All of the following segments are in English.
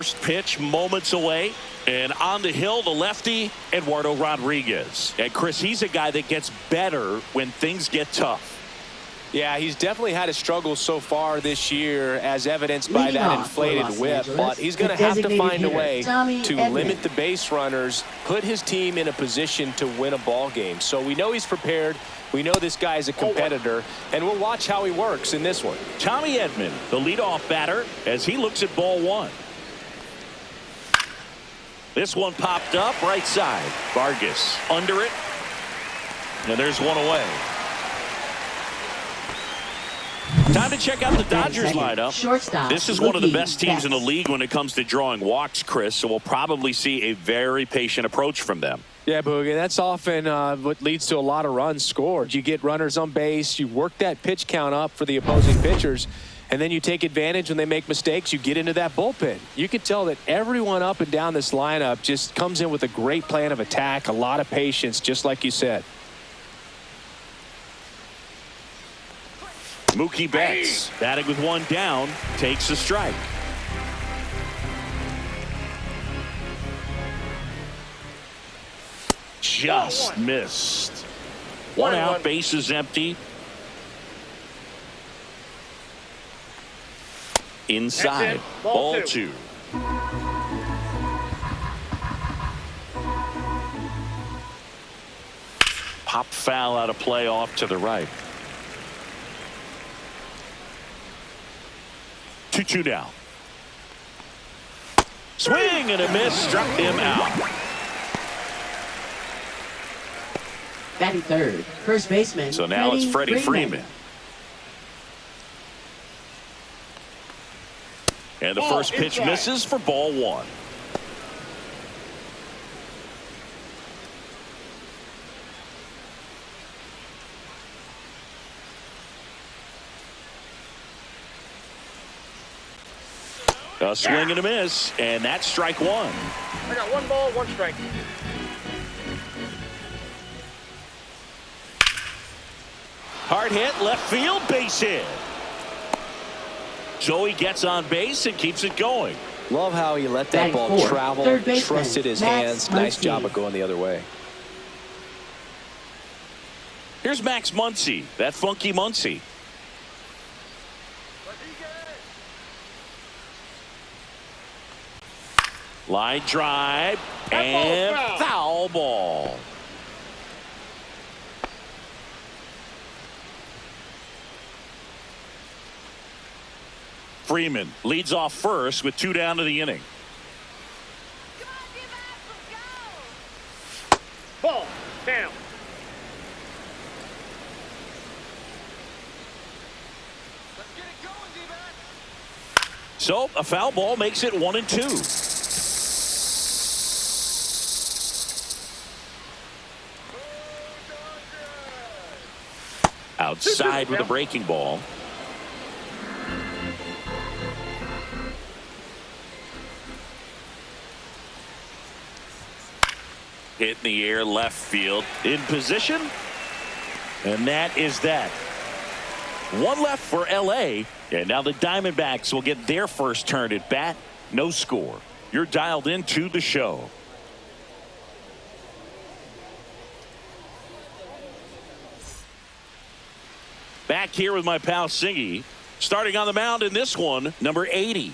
First pitch moments away, and on the hill, the lefty, Eduardo Rodriguez. And Chris, he's a guy that gets better when things get tough. Yeah, he's definitely had a struggle so far this year, as evidenced by that inflated whip. But he's going to have to find a way to limit the base runners, put his team in a position to win a ball game. So we know he's prepared. We know this guy is a competitor, and we'll watch how he works in this one. Tommy Edman, the leadoff batter, as he looks at ball one. This one popped up right side. Vargas under it. And there's one away. Time to check out the Dodgers lineup. Shortstop. This is one of the best teams in the league when it comes to drawing walks, Chris. So we'll probably see a very patient approach from them. Yeah, Boogie, that's often what leads to a lot of runs scored. You get runners on base, you work that pitch count up for the opposing pitchers, and then you take advantage when they make mistakes. You get into that bullpen. You can tell that everyone up and down this lineup just comes in with a great plan of attack, a lot of patience, just like you said. Mookie Betts, batting with one down, takes a strike. Just missed. One out, base is empty. Inside, ball two. Pop foul out of play off to the right. 2-2 now. Swing and a miss, struck him out. Batting third, first baseman. So now it's Freddie Freeman. And the first pitch misses for ball one. A swing and a miss, and that's strike one. I got one ball, one strike. Hard hit, left field, base hit. Joey gets on base and keeps it going. Love how he let that ball travel, trusted his hands. Nice job of going the other way. Here's Max Muncy, that funky Muncy. Line drive and foul ball. Freeman leads off first with two down to the inning. Ball down. Let's get it going, D-back. So a foul ball makes it 1-2. Outside with a breaking ball. Hit in the air, left field, in position, and that is that. One left for LA, and now the Diamondbacks will get their first turn at bat. No score. You're dialed into the show. Back here with my pal Singy, starting on the mound in this one, number 80.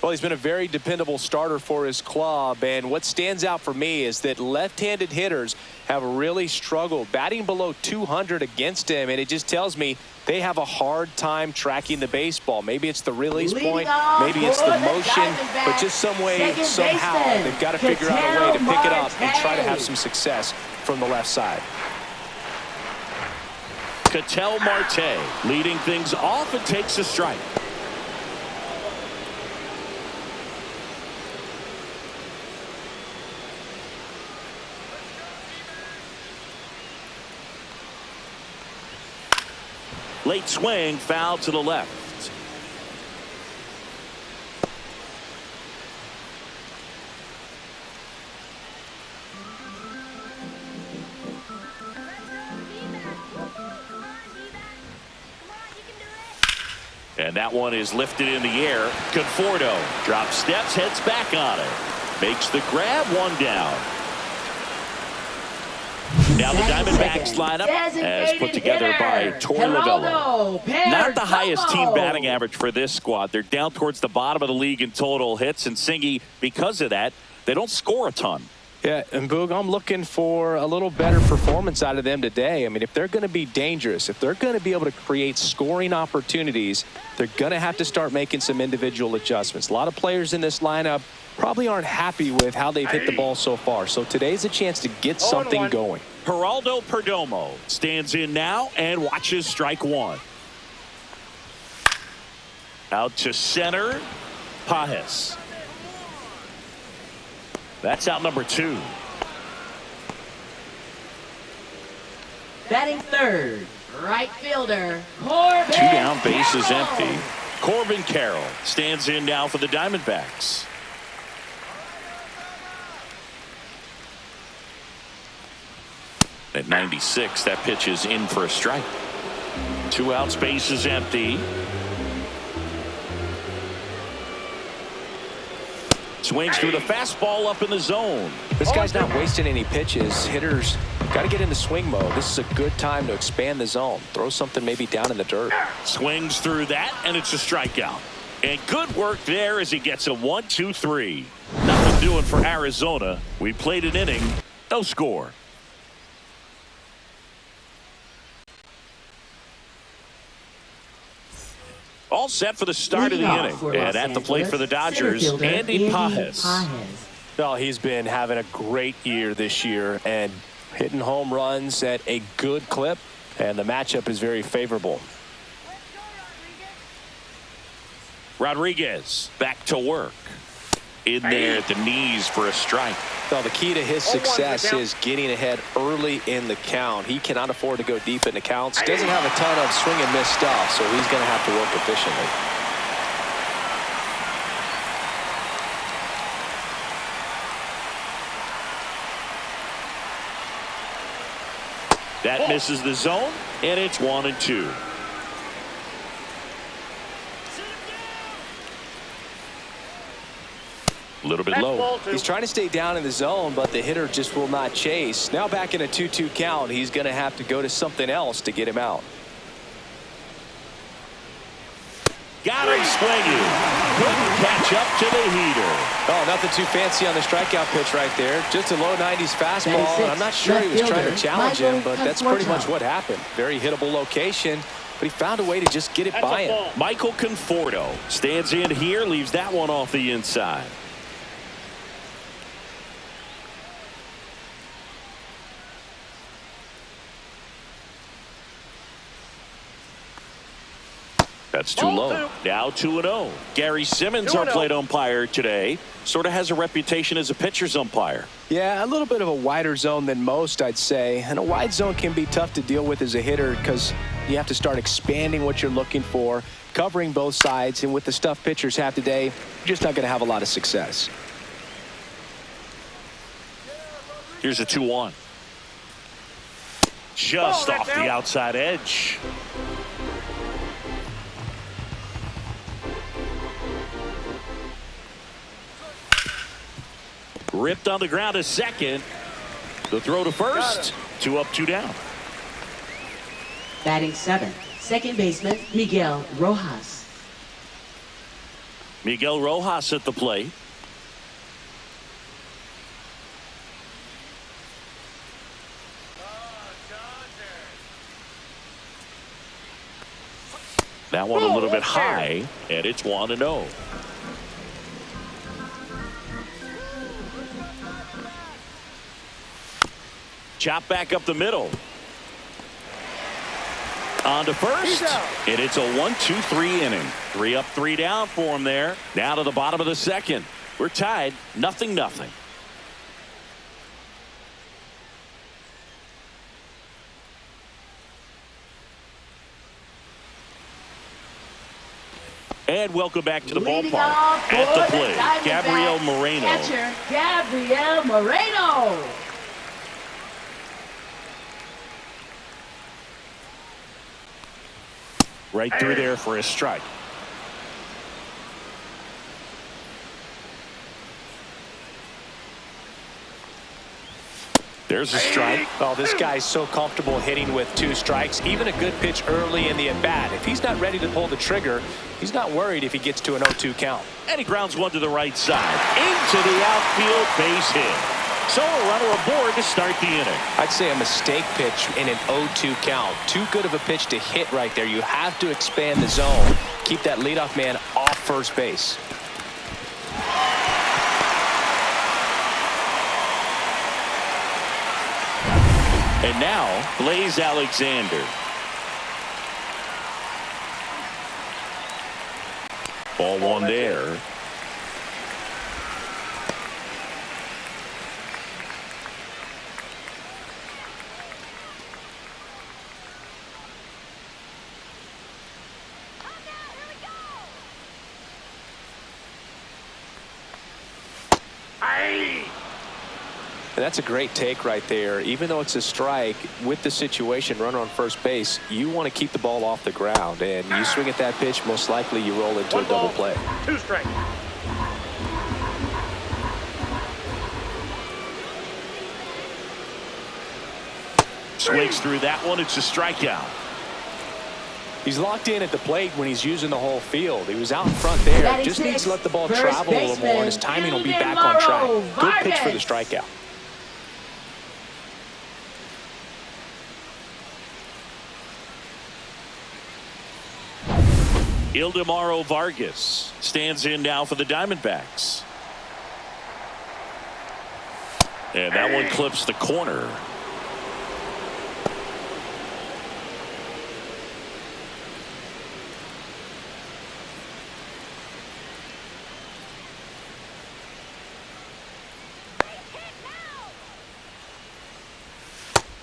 Well, he's been a very dependable starter for his club, and what stands out for me is that left-handed hitters have really struggled batting below 200 against him, and it just tells me they have a hard time tracking the baseball. Maybe it's the release point, maybe it's the motion, but just some way, somehow, they've got to figure out a way to pick it up and try to have some success from the left side. Ketel Marte leading things off and takes a strike. Late swing, foul to the left. And that one is lifted in the air. Conforto drops steps, heads back on it. Makes the grab, one down. Now the Diamondbacks lineup as put together by Torey Lovello. Not the highest team batting average for this squad. They're down towards the bottom of the league in total hits, and Singy, because of that, they don't score a ton. Yeah, and Boog, I'm looking for a little better performance out of them today. I mean, if they're going to be dangerous, if they're going to be able to create scoring opportunities, they're going to have to start making some individual adjustments. A lot of players in this lineup probably aren't happy with how they've hit the ball so far. So today's a chance to get something going. Geraldo Perdomo stands in now and watches strike one. Out to center, Pajes. That's out number 2. Batting third, right fielder, Corbin 2 down, base is Carroll. empty. Corbin Carroll stands in now for the Diamondbacks. At 96, that pitch is in for a strike. 2 outs, base is empty. Swings through the fastball up in the zone. This guy's not wasting any pitches. Hitters got to get into swing mode. This is a good time to expand the zone. Throw something maybe down in the dirt. Swings through that, and it's a strikeout. And good work there as he gets a 1-2-3. Nothing doing for Arizona. We played an inning, no score. All set for the start of the inning. And at the plate for the Dodgers, Andy Pajes. Well, he's been having a great year this year and hitting home runs at a good clip. And the matchup is very favorable. Rodriguez back to work. In there at the knees for a strike. Well, the key to his success is getting ahead early in the count. He cannot afford to go deep in the counts. Doesn't have a ton of swing and miss stuff, so he's going to have to work efficiently. That misses the zone, and it's 1-2. A little bit low. He's trying to stay down in the zone, but the hitter just will not chase. Now back in a 2-2 count, he's going to have to go to something else to get him out. Got him swinging. Couldn't catch up to the heater. Oh, nothing too fancy on the strikeout pitch right there. Just a low 90s fastball. And I'm not sure he was trying to challenge him, but that's pretty much what happened. Very hittable location, but he found a way to just get it by him. Michael Conforto stands in here, leaves that one off the inside. That's too low. Now 2-0. Gary Simmons, our plate umpire today, sort of has a reputation as a pitcher's umpire. Yeah, a little bit of a wider zone than most, I'd say. And a wide zone can be tough to deal with as a hitter because you have to start expanding what you're looking for, covering both sides. And with the stuff pitchers have today, you're just not going to have a lot of success. Here's a 2-1. Just off the outside edge. Ripped on the ground to second. The throw to first. 2 up, 2 down. Batting seventh, second baseman Miguel Rojas. Miguel Rojas at the plate. That one a little bit high, and it's 1-0. Chop back up the middle. On to first, and it's a 1-2-3 inning. 3 up, 3 down for him there. Now to the bottom of the second. We're tied, 0-0. And welcome back to the ballpark. At the plate, Gabriel Moreno. Catcher Gabriel Moreno. Right through there for a strike. There's a strike. Oh, this guy's so comfortable hitting with 2 strikes. Even a good pitch early in the at-bat. If he's not ready to pull the trigger, he's not worried if he gets to an 0-2 count. And he grounds one to the right side. Into the outfield, base hit. So a runner aboard to start the inning. I'd say a mistake pitch in an 0-2 count. Too good of a pitch to hit right there. You have to expand the zone. Keep that leadoff man off first base. And now, Blaze Alexander. Ball 1 there. And that's a great take right there. Even though it's a strike, with the situation, runner on first base, you want to keep the ball off the ground. And you swing at that pitch, most likely you roll into a double play. 2 strikes. Swings through that one. It's a strikeout. He's locked in at the plate when he's using the whole field. He was out in front there. Just needs to let the ball travel a little more, and his timing will be back on track. Good pitch for the strikeout. Ildemaro Vargas stands in now for the Diamondbacks. And that one clips the corner.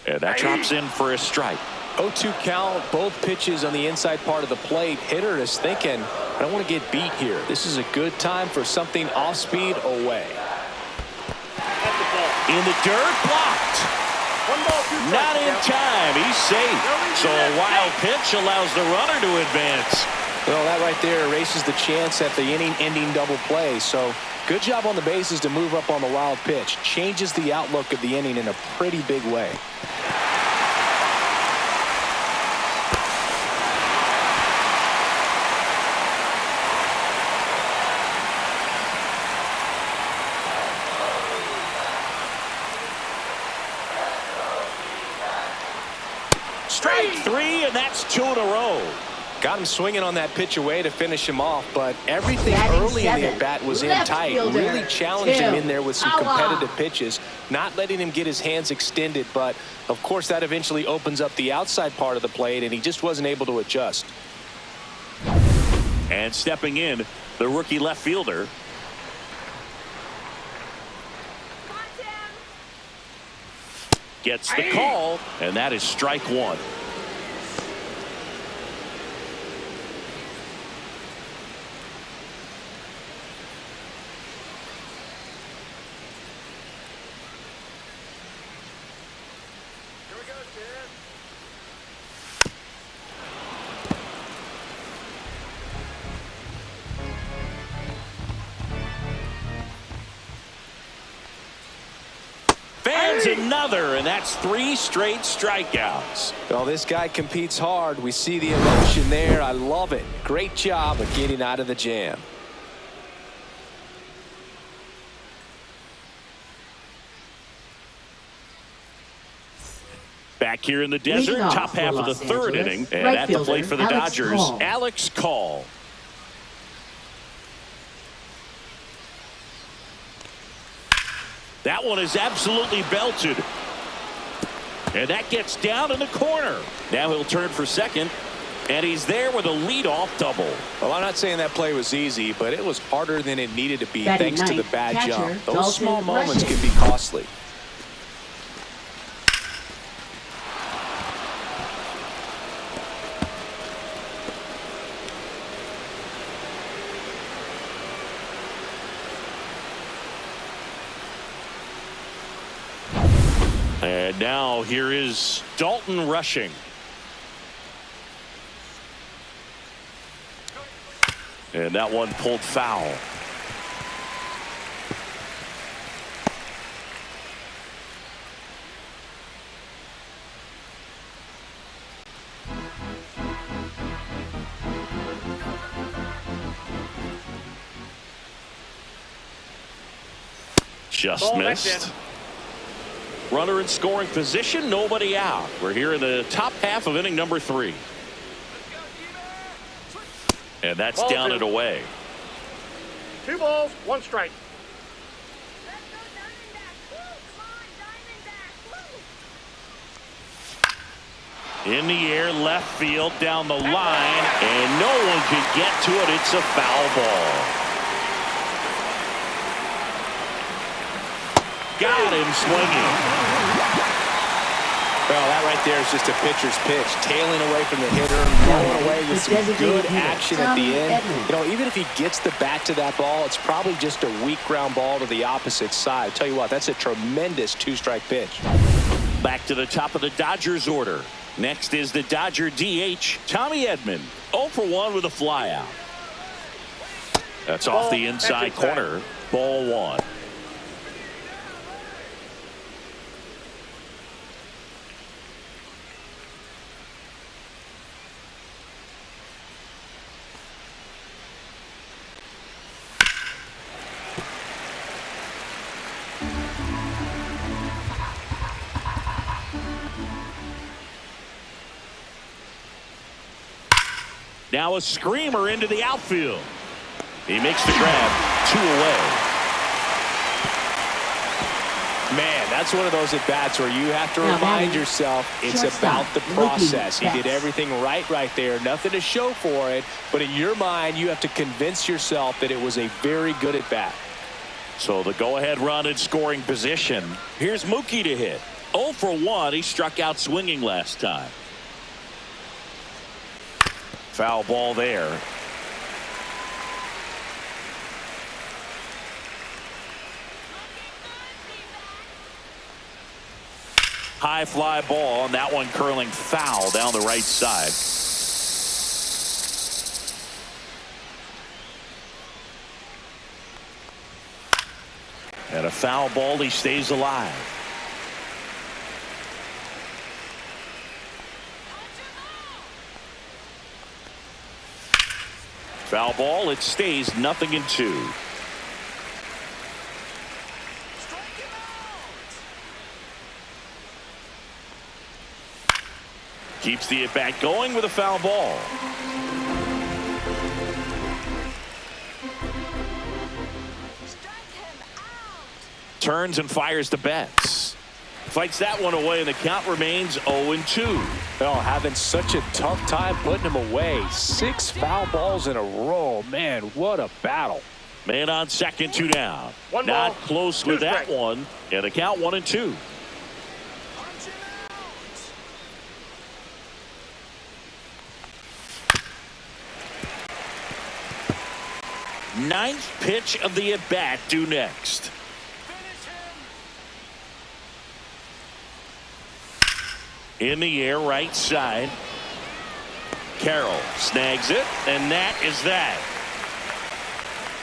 And that drops in for a strike. 0-2 count, both pitches on the inside part of the plate. Hitter is thinking, I don't want to get beat here. This is a good time for something off speed away. In the dirt, blocked. 1 ball, 2 strikes. Not in time. He's safe. So a wild pitch allows the runner to advance. Well, that right there erases the chance at the inning-ending double play. So good job on the bases to move up on the wild pitch. Changes the outlook of the inning in a pretty big way. Strike 3, and that's 2 in a row. Got him swinging on that pitch away to finish him off, but everything Batting early in the seventh, at-bat was in left tight. fielder, Really challenged him Tim in there with some Awa. competitive pitches, not letting him get his hands extended, but of course that eventually opens up the outside part of the plate, and he just wasn't able to adjust. And stepping in, the rookie left fielder. Gets the call, and that is strike 1. Here we go, kid. Fans another, and that's 3 straight strikeouts. Well, this guy competes hard. We see the emotion there. I love it. Great job of getting out of the jam. Back here in the desert, Leading off top for half of the Los 3rd Angeles, inning. And right at the plate fielder, for the Alex Dodgers, Call. Alex Call. That one is absolutely belted. And that gets down in the corner. Now he'll turn for second. And he's there with a leadoff double. Well, I'm not saying that play was easy, but it was harder than it needed to be Batting thanks to the ninth, bad catcher, jump. Those Dalton small moments Rushing. can be costly. And now here is Dalton Rushing. And that one pulled foul. Just Ball missed. next Runner in scoring position, nobody out. We're here in the top half of inning number 3. And that's Ball down 2. and away. 2 balls, 1 strike. Let's go Diamondbacks. Woo! Come on, Diamondbacks. Woo! In the air, left field, down the line, and no one can get to it. It's a foul ball. Got him swinging. Well, that right there is just a pitcher's pitch. Tailing away from the hitter, rolling away with some good action at the end. You know, even if he gets the bat to that ball, it's probably just a weak ground ball to the opposite side. I'll tell you what, that's a tremendous 2-strike pitch. Back to the top of the Dodgers order. Next is the Dodger DH, Tommy Edman. 0 for 1 with a flyout. That's off the inside corner. Ball 1. Now a screamer into the outfield. He makes the grab. 2 away. Man, that's one of those at-bats where you have to remind yourself it's about the process. He did everything right there. Nothing to show for it. But in your mind, you have to convince yourself that it was a very good at-bat. So the go-ahead run in scoring position. Here's Mookie to hit. 0 for 1. He struck out swinging last time. Foul ball there. High fly ball, and that one curling foul down the right side. And a foul ball, he stays alive. Foul ball, it stays 0-2. Keeps the at-bat going with a foul ball. Turns and fires the Betts. Fights that one away, and the count remains 0-2. Oh, having such a tough time putting him away. 6 foul balls in a row. Man, what a battle. Man on second, 2 down. One Not ball, close 2 with that strikes. one. And the count 1-2. Ninth pitch of the at-bat due next. In the air, right side. Carroll snags it, and that is that.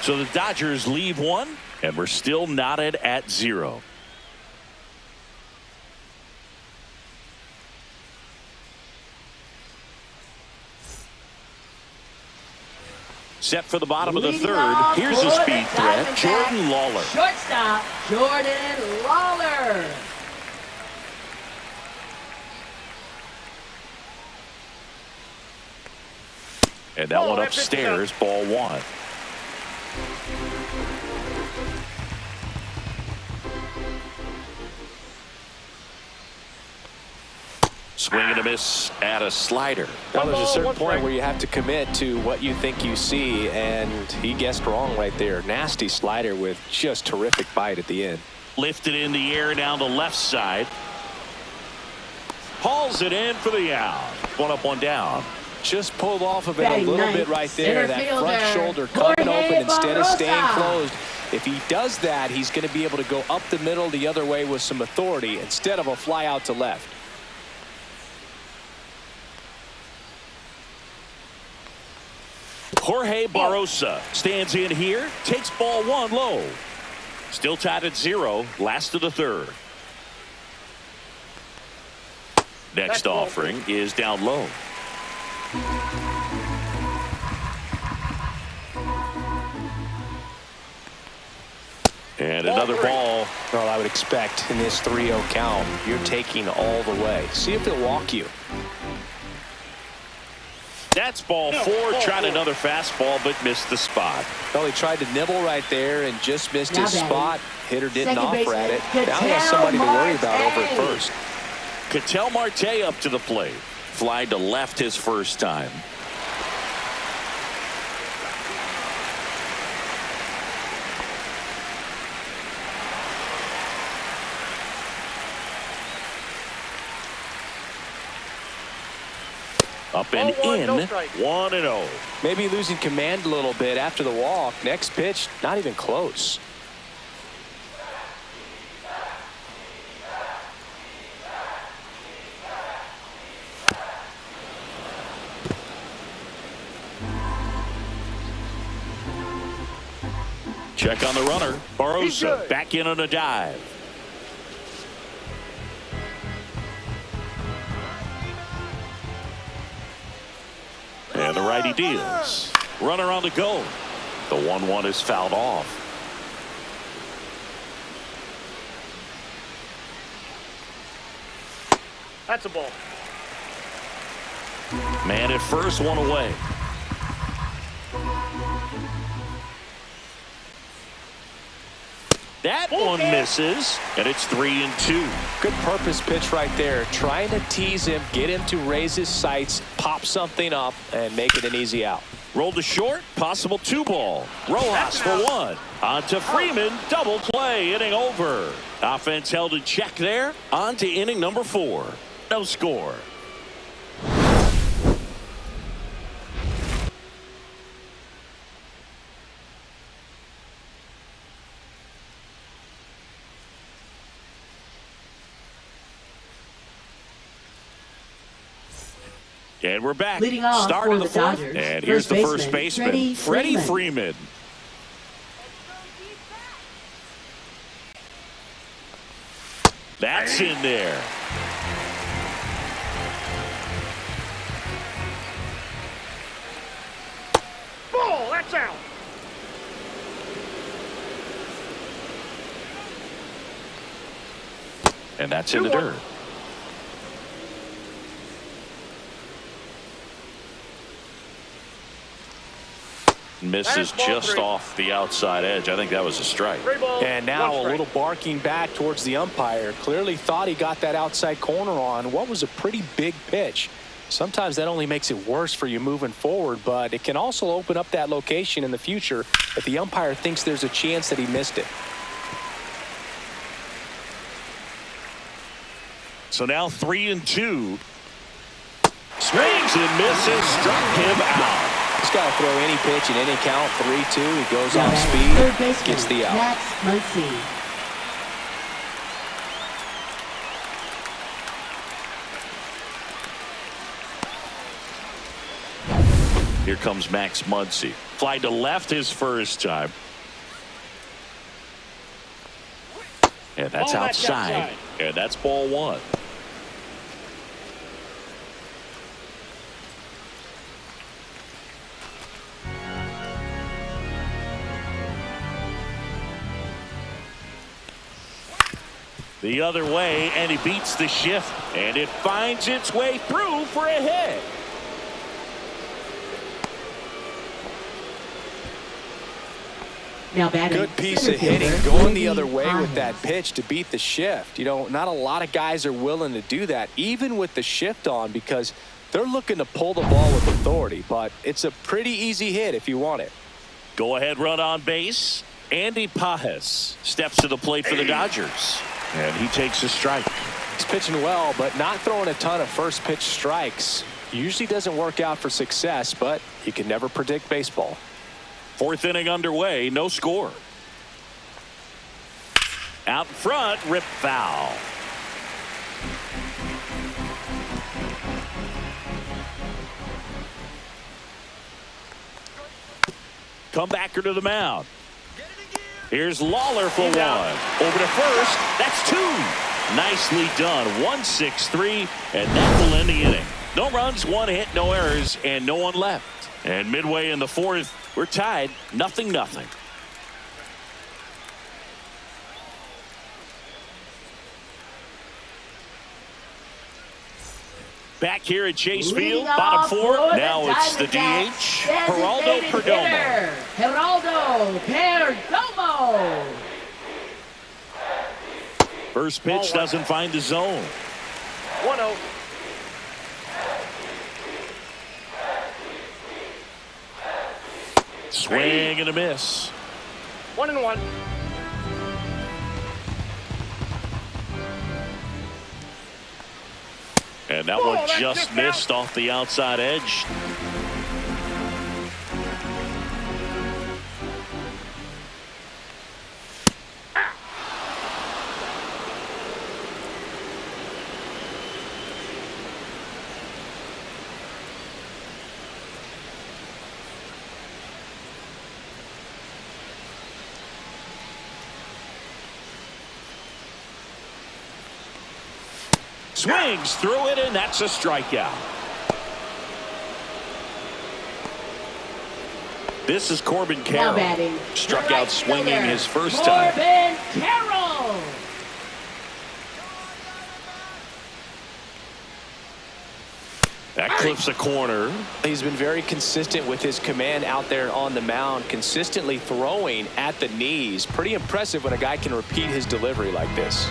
So the Dodgers leave 1, and we're still knotted at 0. Set for the bottom of the Leading 3rd. off Here's a for the speed threat, Diamondbacks, Jordan Lawler. Shortstop, Jordan Lawler. And that one upstairs, ball 1. Swing and a miss at a slider. Well, there's a certain one point strike. where you have to commit to what you think you see, and he guessed wrong right there. Nasty slider with just terrific bite at the end. Lifted in the air down the left side. Hauls it in for the out. 1 up, 1 down. Just pulled off of it a Batting little ninth, bit right there. center That front fielder, shoulder coming Jorge open instead of staying Barbosa. closed. If he does that, he's going to be able to go up the middle the other way with some authority instead of a fly out to left. Jorge Barbosa stands in here, takes ball 1 low. Still tied at 0, last of the 3rd. Next offering is down low. And another ball. Well, I would expect in this 3-0 count, you're taking all the way. See if he'll walk you. That's ball 4. Tried another fastball, but missed the spot. Well, he tried to nibble right there and just missed his spot. Hitter didn't Second offer at it. baseman, Now he has somebody to worry about Marte. over at first. Ketel Marte up to the plate. Fly to left his first time. Up and Ball one, in, no strike. 1-0. Maybe losing command a little bit after the walk. Next pitch, not even close. Check on the runner. He's Barosa good. back in on a dive. And the righty deals. Runner on the go. The 1-1 is fouled off. That's a ball. Man at first, one away. That one misses, and it's 3-2. Good purpose pitch right there. Trying to tease him, get him to raise his sights, pop something up, and make it an easy out. Rolled to short, possible 2-ball. Rojas for 1. On to Freeman, double play, inning over. Offense held in check there. On to inning number 4. No score. And we're back. Leading off Start for of the the 4th. Dodgers, And here's the first baseman, Freddie Freeman. That's in there. Ball, that's out. And that's in the 2-1. dirt. Misses That's ball just 3. off the outside edge. I think that was a strike. 3 balls, And now 1 a strike. little barking back towards the umpire. Clearly thought he got that outside corner on what was a pretty big pitch. Sometimes that only makes it worse for you moving forward, but it can also open up that location in the future if the umpire thinks there's a chance that he missed it. So now 3-2. Swings and misses. Struck him out. He's got to throw any pitch in any count. 3-2. He goes Now off batting third speed, baseman, gets the out. Max Muncy. Here comes Max Muncy. Fly to left his first time. And that's Ball, that's outside. outside. And that's ball 1. The other way, and he beats the shift, and it finds its way through for a hit. Now batting Good piece center of hitting, fielder, going the Mlb other way with that Envivo. pitch to beat the shift. You know, not a lot of guys are willing to do that, even with the shift on, because they're looking to pull the ball with authority. But it's a pretty easy hit if you want it. Go ahead run on base. Andy Pajes steps to the plate for the Dodgers. And he takes a strike. He's pitching well, but not throwing a ton of first pitch strikes. Usually doesn't work out for success, but you can never predict baseball. 4th inning underway, no score. Out in front, rip foul. Comebacker to the mound. Here's Lawler for 1. Over to first. That's 2. Nicely done. 1-6-3, and that will end the inning. No runs, 1 hit, no errors, and no one left. And midway in the 4th, we're tied 0-0. Back here at Chase Leading Field, off bottom four. for Now it's the Diamondbacks, DH, Geraldo designated Perdomo. hitter, Geraldo Perdomo. First pitch doesn't find the zone. 1-0. Swing and a miss. 1-1. And that Oh, one that's just just missed out. off the outside edge. Swings through it, and that's a strikeout. This is Corbin Now Carroll. batting. Struck the out right swinging fielder, his first time. Corbin Carroll. That clips a corner. He's been very consistent with his command out there on the mound, consistently throwing at the knees. Pretty impressive when a guy can repeat his delivery like this.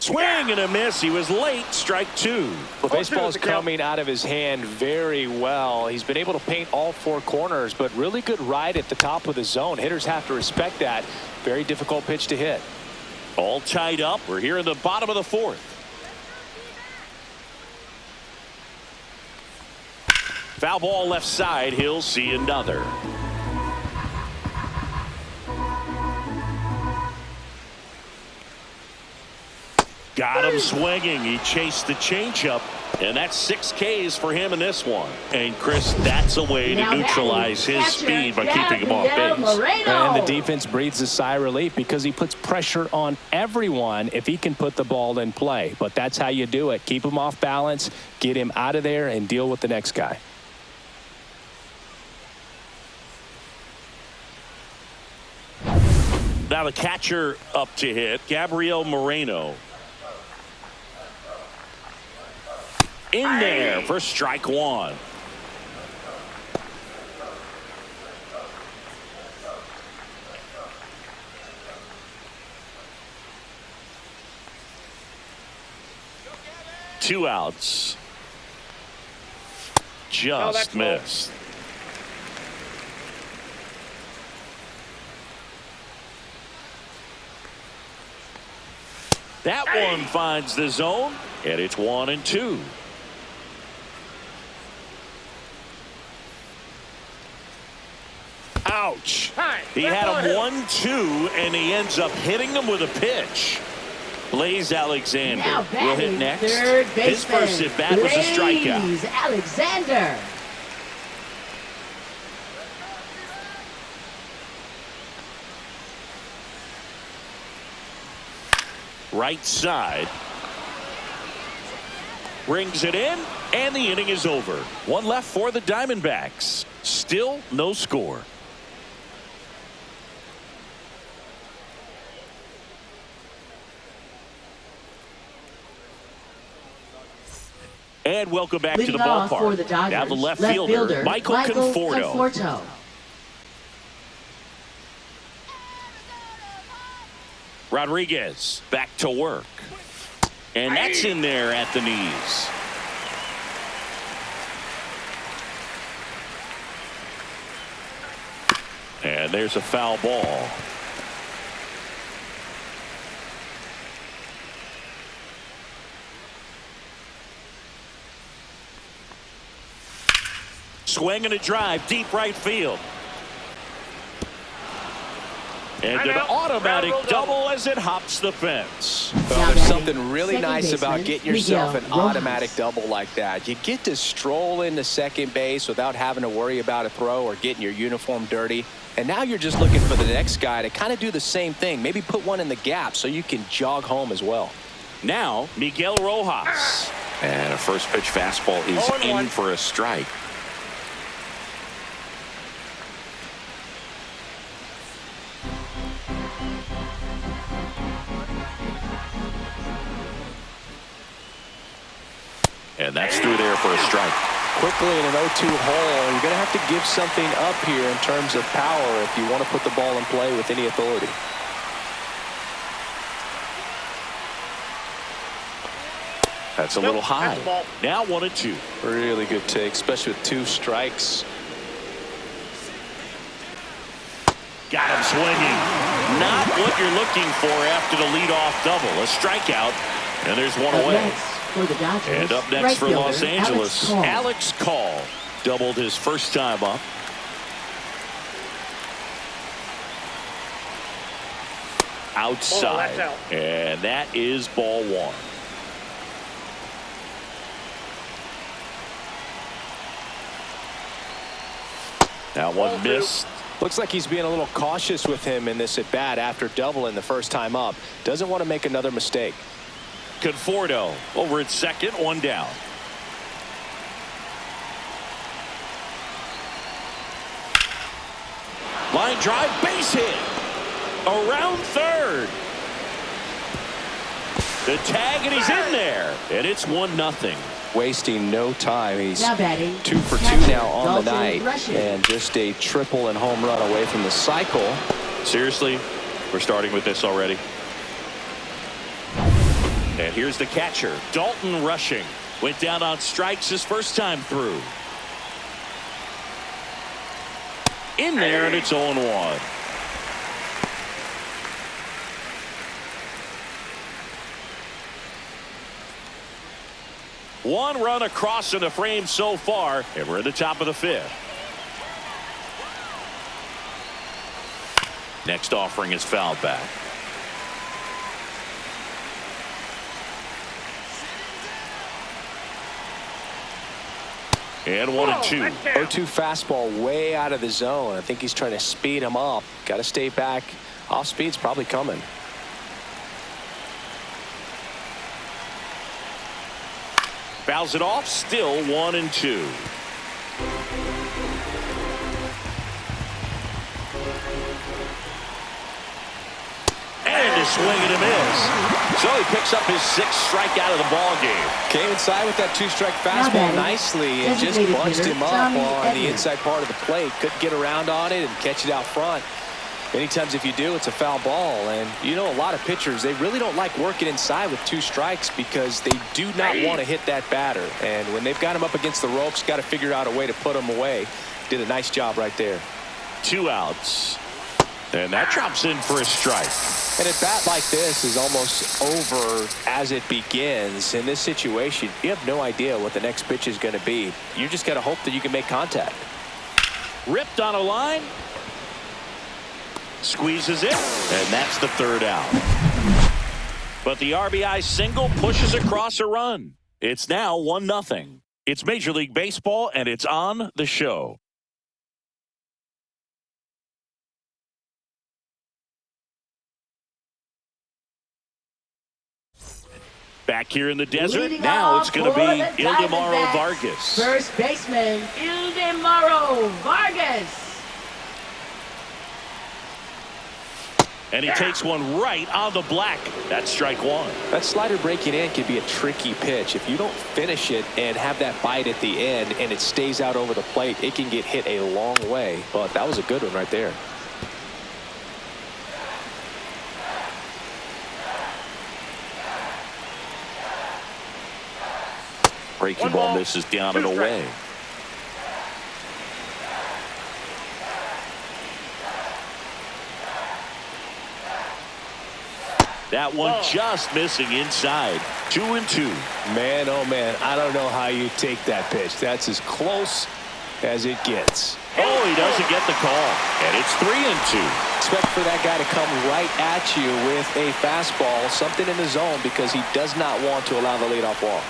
Swing and a miss. He was late. Strike two. Well, baseball is the count. coming out of his hand very well. He's been able to paint all four corners, but really good ride at the top of the zone. Hitters have to respect that. Very difficult pitch to hit. All tied up. We're here in the bottom of the fourth. Foul ball left side. He'll see another. Got him swinging. He chased the changeup, and that's 6 Ks for him in this one. And Chris, that's a way to Now neutralize batting, his catcher, speed by keeping him off Gabriel base. Moreno. And the defense breathes a sigh of relief because he puts pressure on everyone if he can put the ball in play. But that's how you do it. Keep him off balance, get him out of there, and deal with the next guy. Now the catcher up to hit, Gabriel Moreno. In there for strike one. Two outs. Just that's low. missed. That one finds the zone, and it's 1-2. Ouch. Hi, He left had on him 1-2, and he ends up hitting him with a pitch. Blaze Alexander Now will batting, hit next. third His baseman, first at bat was a strikeout. Blaze Alexander. Right side. Brings it in, and the inning is over. One left for the Diamondbacks. Still no score. And welcome back to the Leading off ballpark. for the Dodgers, Now the left fielder, Michael Conforto. Rodriguez back to work. And that's in there at the knees. And there's a foul ball. Swing and a drive, deep right field. And I'm an out. automatic Ground rule double as it hops the fence. Well, there's something really Second nice about baseman, getting yourself an Miguel Rojas. automatic double like that. You get to stroll into second base without having to worry about a throw or getting your uniform dirty. And now you're just looking for the next guy to kind of do the same thing. Maybe put one in the gap so you can jog home as well. Now, Miguel Rojas. And a first pitch fastball is 0-1. in for a strike. And that's through there for a strike. Quickly in an 0-2 hole, you're going to have to give something up here in terms of power if you want to put the ball in play with any authority. That's a little high. Now 1-2. Really good take, especially with 2 strikes. Got him swinging. Not what you're looking for after the leadoff double. A strikeout, and there's one away. Next for the Dodgers, And up next right for fielder, Los Angeles, Alex Call. Alex Call doubled his first time up. Outside, out. and that is ball 1. That one missed. Looks like he's being a little cautious with him in this at bat after doubling the first time up. Doesn't want to make another mistake. Conforto over at second, 1 down. Line drive, base hit. Around third. The tag, and he's in there. And it's 1-0. Wasting no time. He's Now batting, 2 for 2 catcher, now on the Dalton night. Rushing. And just a triple and home run away from the cycle. Seriously, we're starting with this already. And here's the catcher, Dalton Rushing. Went down on strikes his first time through. In there, and it's 0-1. One run across in the frame so far, and we're at the top of the 5th. Next offering is fouled back. And 1-2. 0-2 fastball way out of the zone. I think he's trying to speed him up. Got to stay back. Off speed's probably coming. Fouls it off, still 1-2. And a swing and a miss. So he picks up his 6th strikeout of the ball game. Came inside with that 2-strike fastball batting, nicely and just designated bunched hitter, him up Tommy on the Edman. inside part of the plate. Couldn't get around on it and catch it out front. Many times if you do, it's a foul ball. And you know, a lot of pitchers, they really don't like working inside with 2 strikes because they do not want to hit that batter. And when they've got him up against the ropes, got to figure out a way to put him away. Did a nice job right there. 2 outs. And that drops in for a strike. And a bat like this is almost over as it begins. In this situation, you have no idea what the next pitch is going to be. You just got to hope that you can make contact. Ripped on a line. Squeezes it, and that's the 3rd out. But the RBI single pushes across a run. It's now 1-0. It's Major League Baseball, and it's on the show. Back here in the desert, Leading now it's off going to for be the Ildemaro Diamondbacks, Vargas. First baseman, Ildemaro Vargas. And he takes one right on the black. That's strike 1. That slider breaking in can be a tricky pitch. If you don't finish it and have that bite at the end and it stays out over the plate, it can get hit a long way. But that was a good one right there. Breaking ball misses down and away. That one just missing inside. 2-2. Man, oh man, I don't know how you take that pitch. That's as close as it gets. Oh, he doesn't get the call. And it's 3-2. Expect for that guy to come right at you with a fastball, something in the zone, because he does not want to allow the leadoff walk.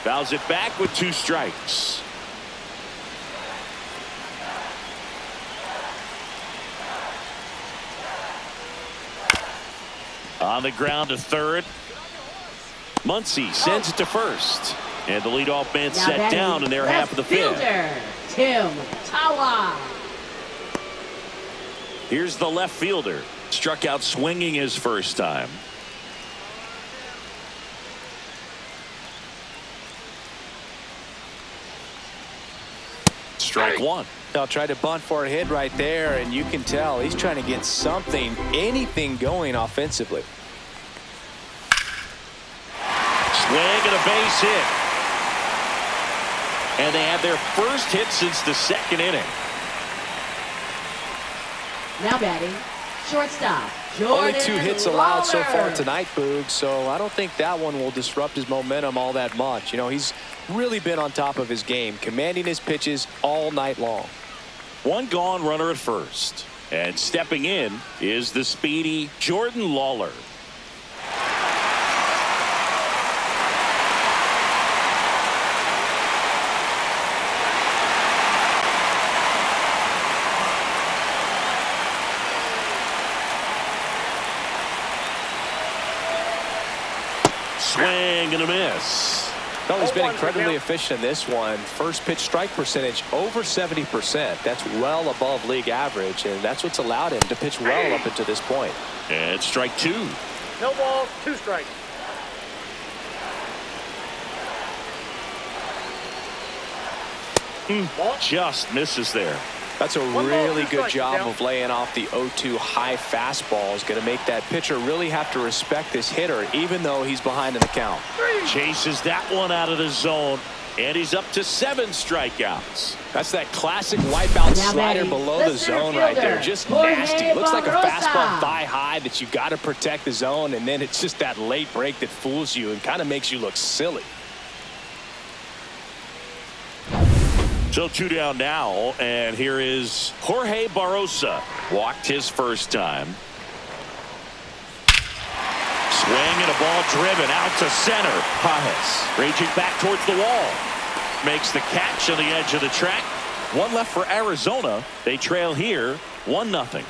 Fouls it back with 2 strikes. On the ground to third. Muncy sends it to first. And the leadoff man Now set batting, down in their half of the 5th. fielder, Tim Tawa. Here's the left fielder. Struck out swinging his first time. Strike one. They'll try to bunt for a hit right there, and you can tell he's trying to get something, anything going offensively. Swing and a base hit. And they had their first hit since the second inning. Now batting, shortstop, Only Jordan 2 hits allowed so far Lawler. tonight, Boog, so I don't think that one will disrupt his momentum all that much. You know, he's really been on top of his game, commanding his pitches all night long. One gone, runner at first. And stepping in is the speedy Jordan Lawler. Swing and a miss. No, he's been 0-1 incredibly for efficient in this one. First pitch strike percentage over 70%. That's well above league average, and that's what's allowed him to pitch well up until this point. And strike two. No balls, 2 strikes. Just misses there. That's a One ball, really 2 good strikes, job Miguel. of laying off the 0-2 high fastball. Is going to make that pitcher really have to respect this hitter, even though he's behind in the count. Chases that one out of the zone. And he's up to 7 strikeouts. That's that classic wipeout Now slider batting, below the the center zone right there. fielder, Just Jorge nasty. Looks like a Barbosa. fastball thigh high that you got to protect the zone, and then it's just that late break that fools you and kind of makes you look silly. So 2 down now, and here is Jorge Barbosa. Walked his first time. Swing and a ball driven out to center. Pajes raging back towards the wall. Makes the catch on the edge of the track. 1 left for Arizona. They trail here 1-0.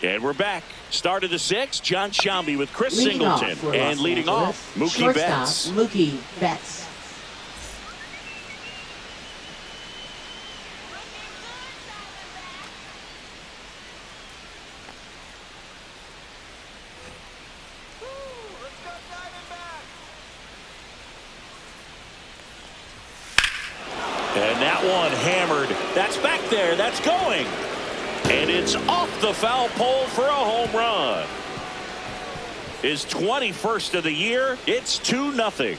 And we're back. Start of the 6th. John Shambi with Chris Leading off Singleton. for And Los leading Angeles, off, Mookie shortstop, Betts. Mookie Betts. And that one hammered. That's back there. That's going. And it's off the foul pole for a home run. His 21st of the year. It's 2-0.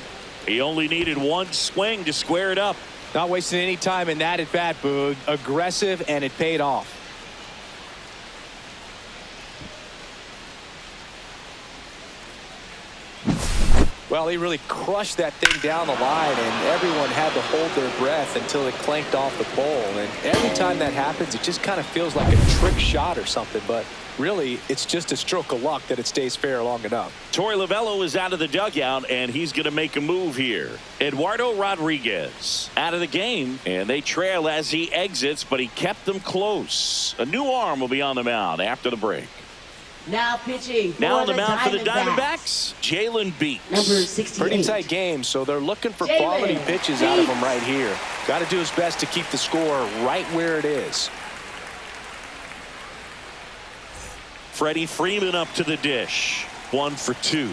He only needed 1 swing to square it up. Not wasting any time in that at bat, Boog. Aggressive, and it paid off. Well, he really crushed that thing down the line, and everyone had to hold their breath until it clanked off the pole. And every time that happens, it just kind of feels like a trick shot or something. But really, it's just a stroke of luck that it stays fair long enough. Torey Lovullo is out of the dugout, and he's going to make a move here. Eduardo Rodriguez out of the game, and they trail as he exits, but he kept them close. A new arm will be on the mound after the break. Now pitching for Now on the mound for the Diamondbacks. Diamondbacks, Jalen Beeks. Number 68. Pretty tight game, so they're looking for Jalen quality pitches out of him Beeks. right here. Got to do his best to keep the score right where it is. Freddie Freeman up to the dish. 1 for 2.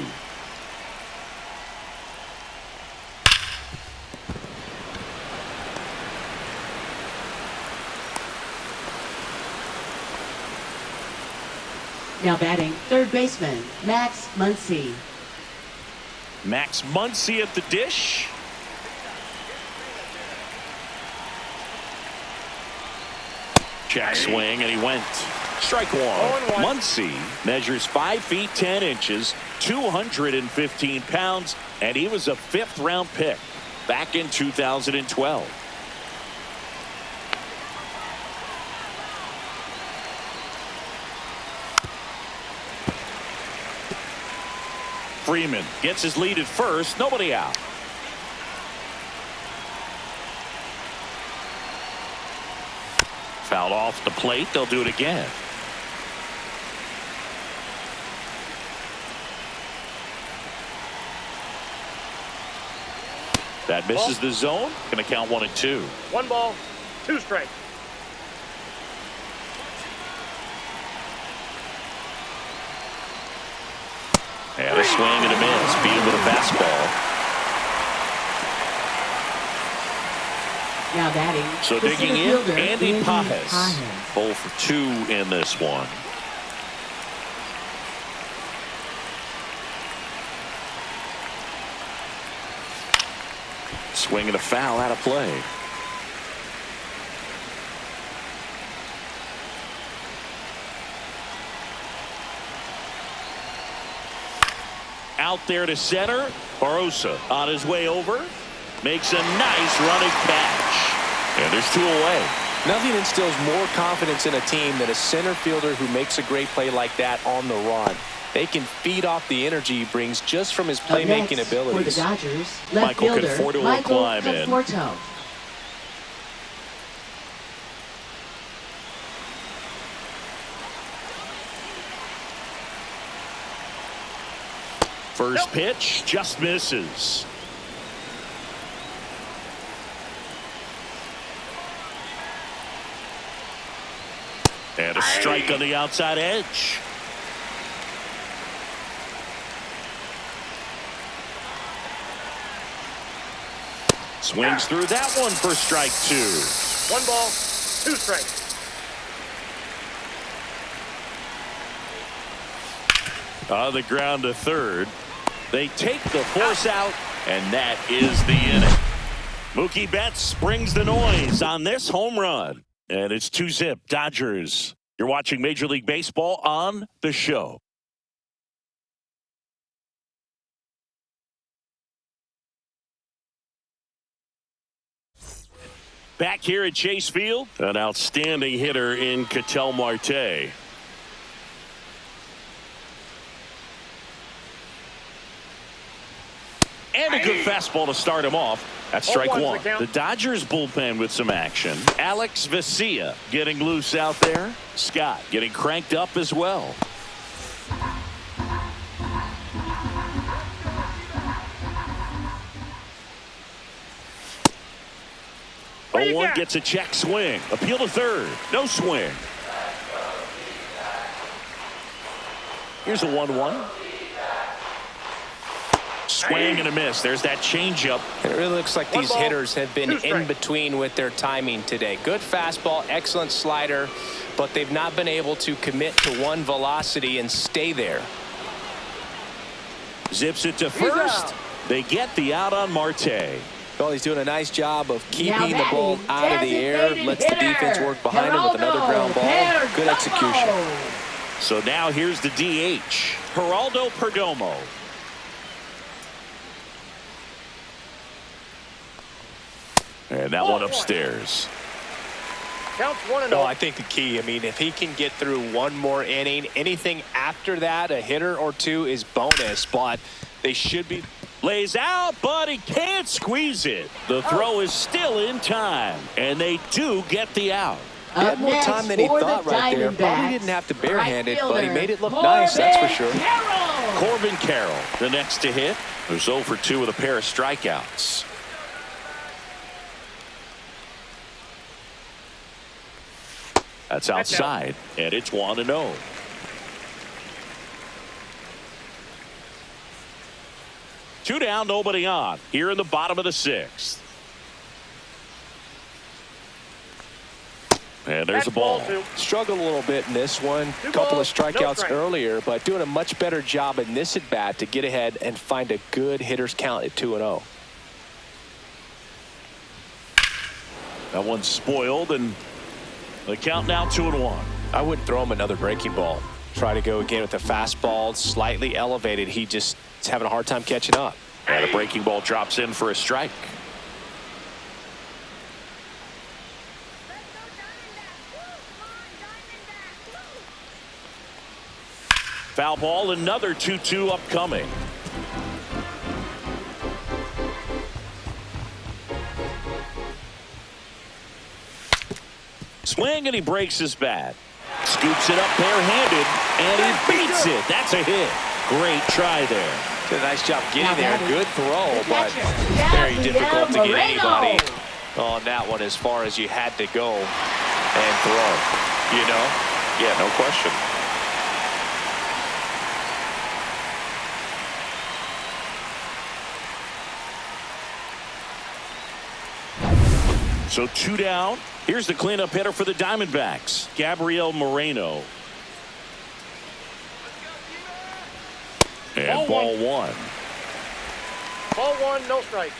Now batting, third baseman, Max Muncy. Max Muncy at the dish. Check swing, and he went. Strike 1. 0-1. Muncy measures 5 feet 10 inches, 215 pounds, and he was a 5th round pick back in 2012. Freeman gets his lead at first. Nobody out. Fouled off the plate. They'll do it again. That misses the zone. Going to count 1 and 2. 1 ball, 2 strikes. And a swing and a miss. Beat him with a fastball. Now batting. So the digging center in, fielder, Andy Pajes. Pajes. 0 for 2 in this one. Swing and a foul out of play. Out there to center. Barossa on his way over. Makes a nice running catch. And there's 2 away. Nothing instills more confidence in a team than a center fielder who makes a great play like that on the run. They can feed off the energy he brings just from his playmaking abilities. For the Dodgers, left Michael fielder, Conforto will Michael climb in. Conforto. First pitch just misses. And a strike on the outside edge. Swings through that one for strike 2. 1 ball, 2 strikes. On the ground to third. They take the force out, and that is the inning. Mookie Betts brings the noise on this home run. And it's 2-zip Dodgers. You're watching Major League Baseball on the show. Back here at Chase Field, an outstanding hitter in Ketel Marte. And a good fastball to start him off. That's strike 1. The Dodgers bullpen with some action. Alex Vesia getting loose out there. Scott getting cranked up as well. Oh, 1 gets a check swing. Appeal to third. No swing. Here's a 1-1. Swing and a miss. There's that changeup. And it really looks like these hitters have been in between with their timing today. Good fastball, excellent slider, but they've not been able to commit to one velocity and stay there. Zips it to first. They get the out on Marte. Well, he's doing a nice job of keeping the ball out of the air. Lets the defense work behind him with another ground ball. Good execution. So now here's the DH, Geraldo Perdomo. And that one upstairs. Counts 1-0. Well, I think the key, I mean, if he can get through one more inning, anything after that, a hitter or 2 is bonus, but they should be. Lays out, but he can't squeeze it. The throw is still in time, and they do get the out. He had more time than he thought right there. Probably didn't have to barehand it, but he made it look nice, that's for sure. Corbin Carroll, the next to hit, who's 0 for 2 with a pair of strikeouts. That's outside, and it's 1-0. Two down, nobody on. Here in the bottom of the 6th. And there's a ball. Struggled a little bit in this one. A couple of strikeouts earlier, but doing a much better job in this at bat to get ahead and find a good hitter's count at 2-0. That one's spoiled, and the count now 2-1. I wouldn't throw him another breaking ball. Try to go again with a fastball, slightly elevated. He just is having a hard time catching up. And a breaking ball drops in for a strike. Foul ball, another 2-2 upcoming. Swing, and he breaks his bat. Scoops it up barehanded, and he beats it. That's a hit. Great try there. Did a nice job getting there. Good throw, but very difficult to get anybody on that one as far as you had to go and throw. You know? Yeah, no question. So 2 down. Here's the cleanup hitter for the Diamondbacks, Gabriel Moreno. And ball one. Ball one, no strikes.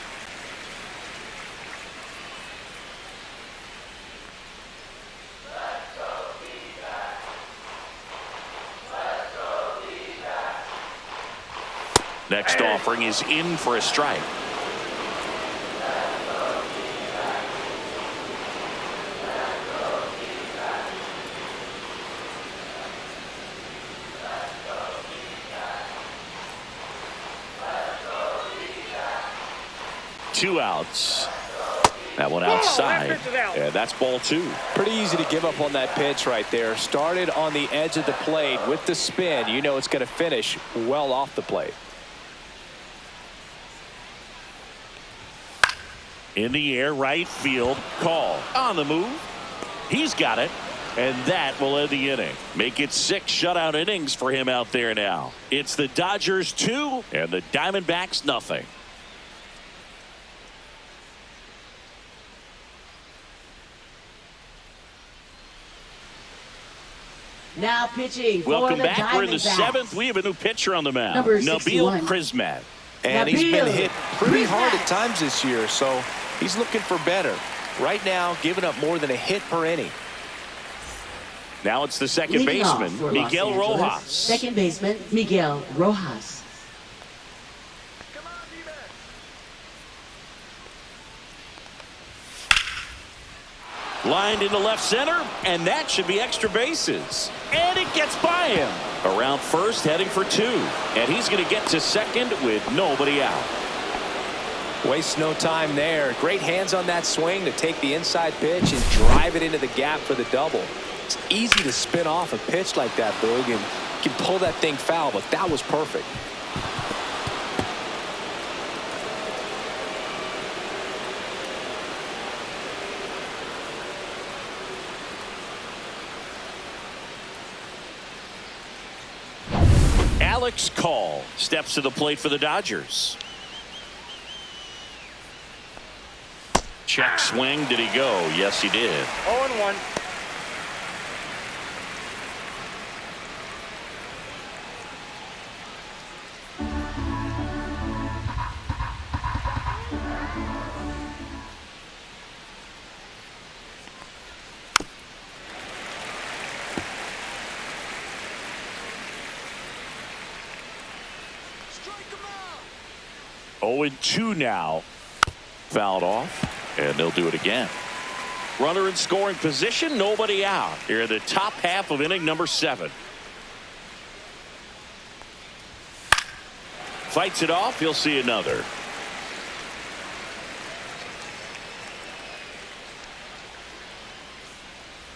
Next offering is in for a strike. Two outs. That one outside. And that's ball two. Pretty easy to give up on that pitch right there. Started on the edge of the plate with the spin. You know it's going to finish well off the plate. In the air, right field, call. On the move. He's got it. And that will end the inning. Make it 6 shutout innings for him out there now. It's the Dodgers 2 and the Diamondbacks nothing. Now pitching for Welcome the back. We're in the Diamondbacks. 7th. We have a new pitcher on the mound. Number Mlb 61. Envivo. And he's been hit pretty hard Prismac. at times this year, so he's looking for better. Right now, giving up more than a hit per inning. Now it's the second Leading off baseman, for Los Miguel Angeles, Rojas. Second baseman, Miguel Rojas. Lined into left center, and that should be extra bases. And it gets by him. Around first, heading for 2. And he's going to get to second with nobody out. Waste no time there. Great hands on that swing to take the inside pitch and drive it into the gap for the double. It's easy to spin off a pitch like that, Boog, and you can pull that thing foul, but that was perfect. Alex Call steps to the plate for the Dodgers. Check swing. Did he go? Yes, he did. 0-1. Oh, and 2 now. Fouled off, and they'll do it again. Runner in scoring position, nobody out. Here in the top half of inning number 7. Fights it off. He'll see another.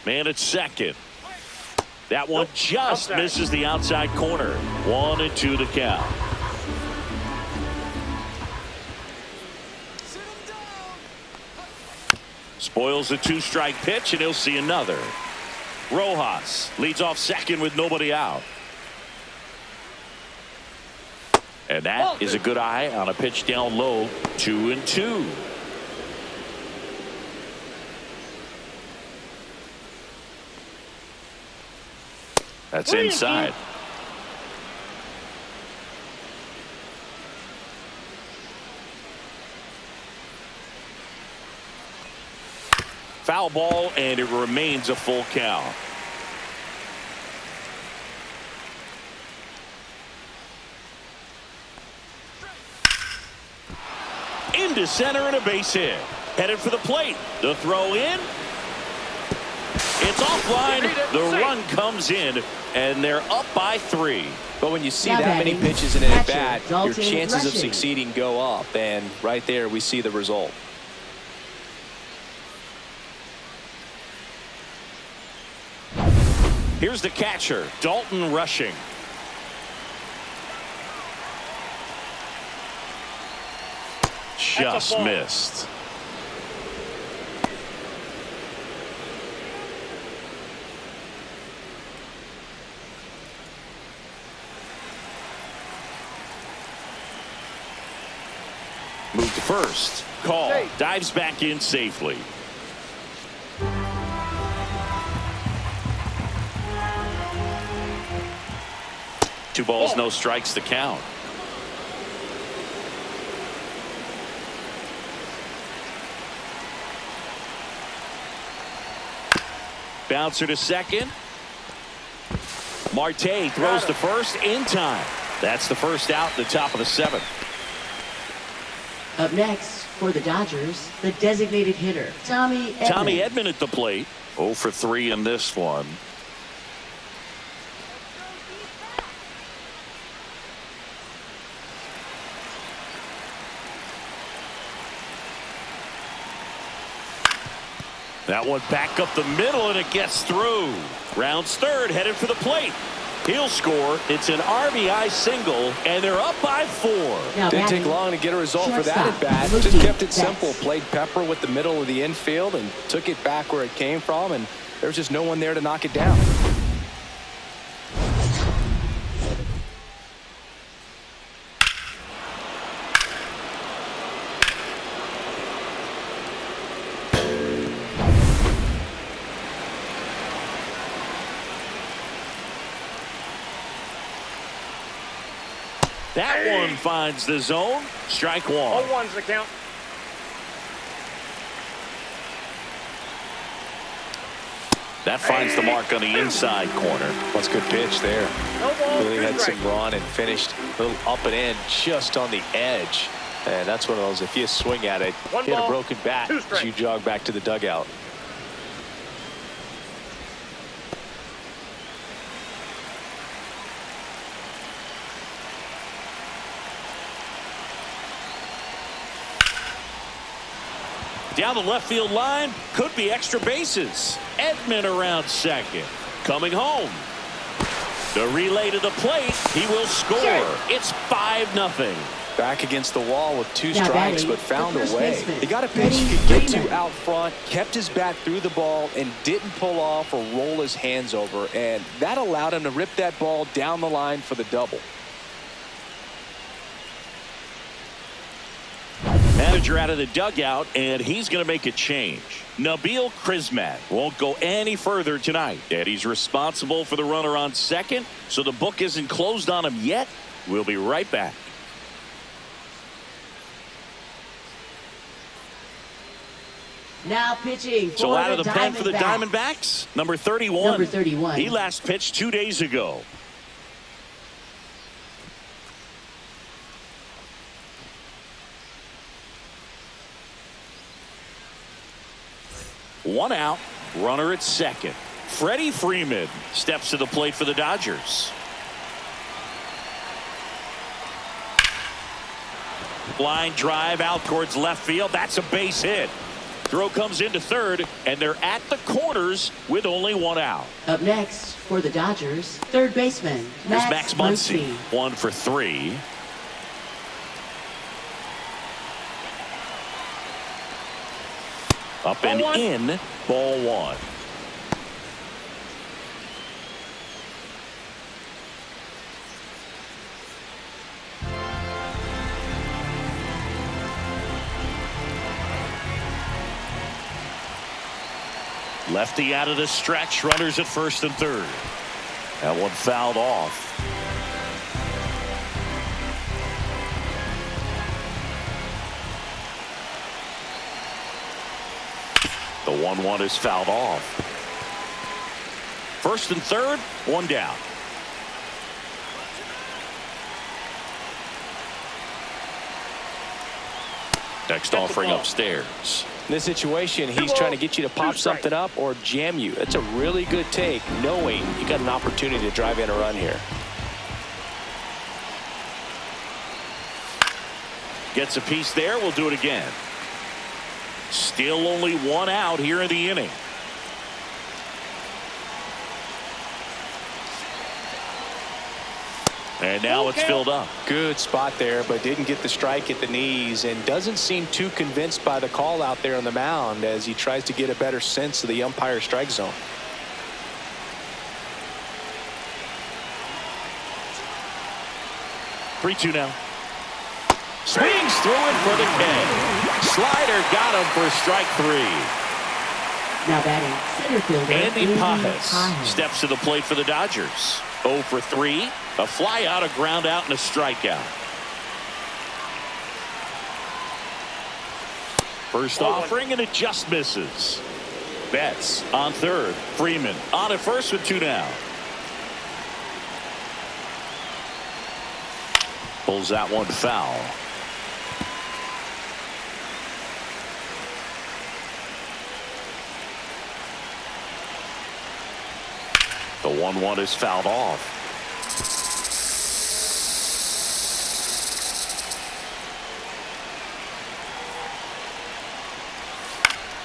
Man at second. That one just outside. misses the outside corner. 1-2 the count. Spoils a 2-strike pitch, and he'll see another. Rojas leads off second with nobody out. And that is a good eye on a pitch down low. 2-2. That's inside. Foul ball, and it remains a full count. Into center and a base hit. Headed for the plate. The throw in. It's offline. The run comes in, and they're up by 3. But when you see Now that many batting, pitches in an catcher, at-bat, your Dalton chances of Rushing. succeeding go up. And right there, we see the result. Here's the catcher, Dalton Rushing. Just ball. missed. Move to first. Call. Dives back in safely. 2 balls, no strikes to count. Bouncer to second. Marte throws to first in time. That's the first out, the top of the 7th. Up next, for the Dodgers, the designated hitter, Tommy Edman. Tommy Edman at the plate. 0 for 3 in this one. That one back up the middle, and it gets through. Rounds third, headed for the plate. He'll score. It's an RBI single, and they're up by 4. Now Didn't batting, take long to get a result for that shortstop, at bat. Mlb Just kept it Envivo. simple. Played pepper with the middle of the infield and took it back where it came from, and there's just no one there to knock it down. That one finds the zone. Strike 1. 0-1's the count. That finds the mark on the inside corner. That's a good pitch there. No ball, Really 2 had some strikes. run and finished a little up and in just on the edge. And that's one of those, if you swing at it, One hit a ball, broken bat 2 as strikes. you jog back to the dugout. Down the left field line, could be extra bases. Edman around second. Coming home. The relay to the plate. He will score. It's 5-0. Back against the wall with 2 Now strikes, batting, but found the a first way. baseman, He got a pitch he Freddie could get Freeman. to out front, kept his bat through the ball, and didn't pull off or roll his hands over. And that allowed him to rip that ball down the line for the double. Manager out of the dugout, and he's going to make a change. Nabil Krismat won't go any further tonight, and he's responsible for the runner on second, so the book isn't closed on him yet. We'll be right back. Now pitching for So out of the the pen for the Diamondbacks. Diamondbacks, number 31. Number 31. He last pitched 2 days ago. One out, runner at second. Freddie Freeman steps to the plate for the Dodgers. Line drive out towards left field. That's a base hit. Throw comes into third, and they're at the corners with only 1 out. Up next, for the Dodgers, third baseman, Here's Max Muncy. Muncy. 1 for 3. Up and Ball 1. in, ball 1. Lefty out of the stretch, runners at first and third. That one fouled off. The 1-1 is fouled off. First and third, 1 down. Next offering upstairs. In this situation, he's trying to get you to pop something up or jam you. That's a really good take, knowing you got an opportunity to drive in a run here. Gets a piece there. We'll do it again. Still only 1 out here in the inning. And now it's filled up. Good spot there, but didn't get the strike at the knees and doesn't seem too convinced by the call out there on the mound as he tries to get a better sense of the umpire strike zone. Three-two now. Swings through it for the K. Slider got him for strike 3. Now batting, center fielder, Andy Andy Pajes Pajes. steps to the plate for the Dodgers. 0 for 3. A fly out, a ground out, and a strikeout. First offering, and it just misses. Betts on third. Freeman on at first with 2 down. Pulls that one foul. The 1-1 is fouled off.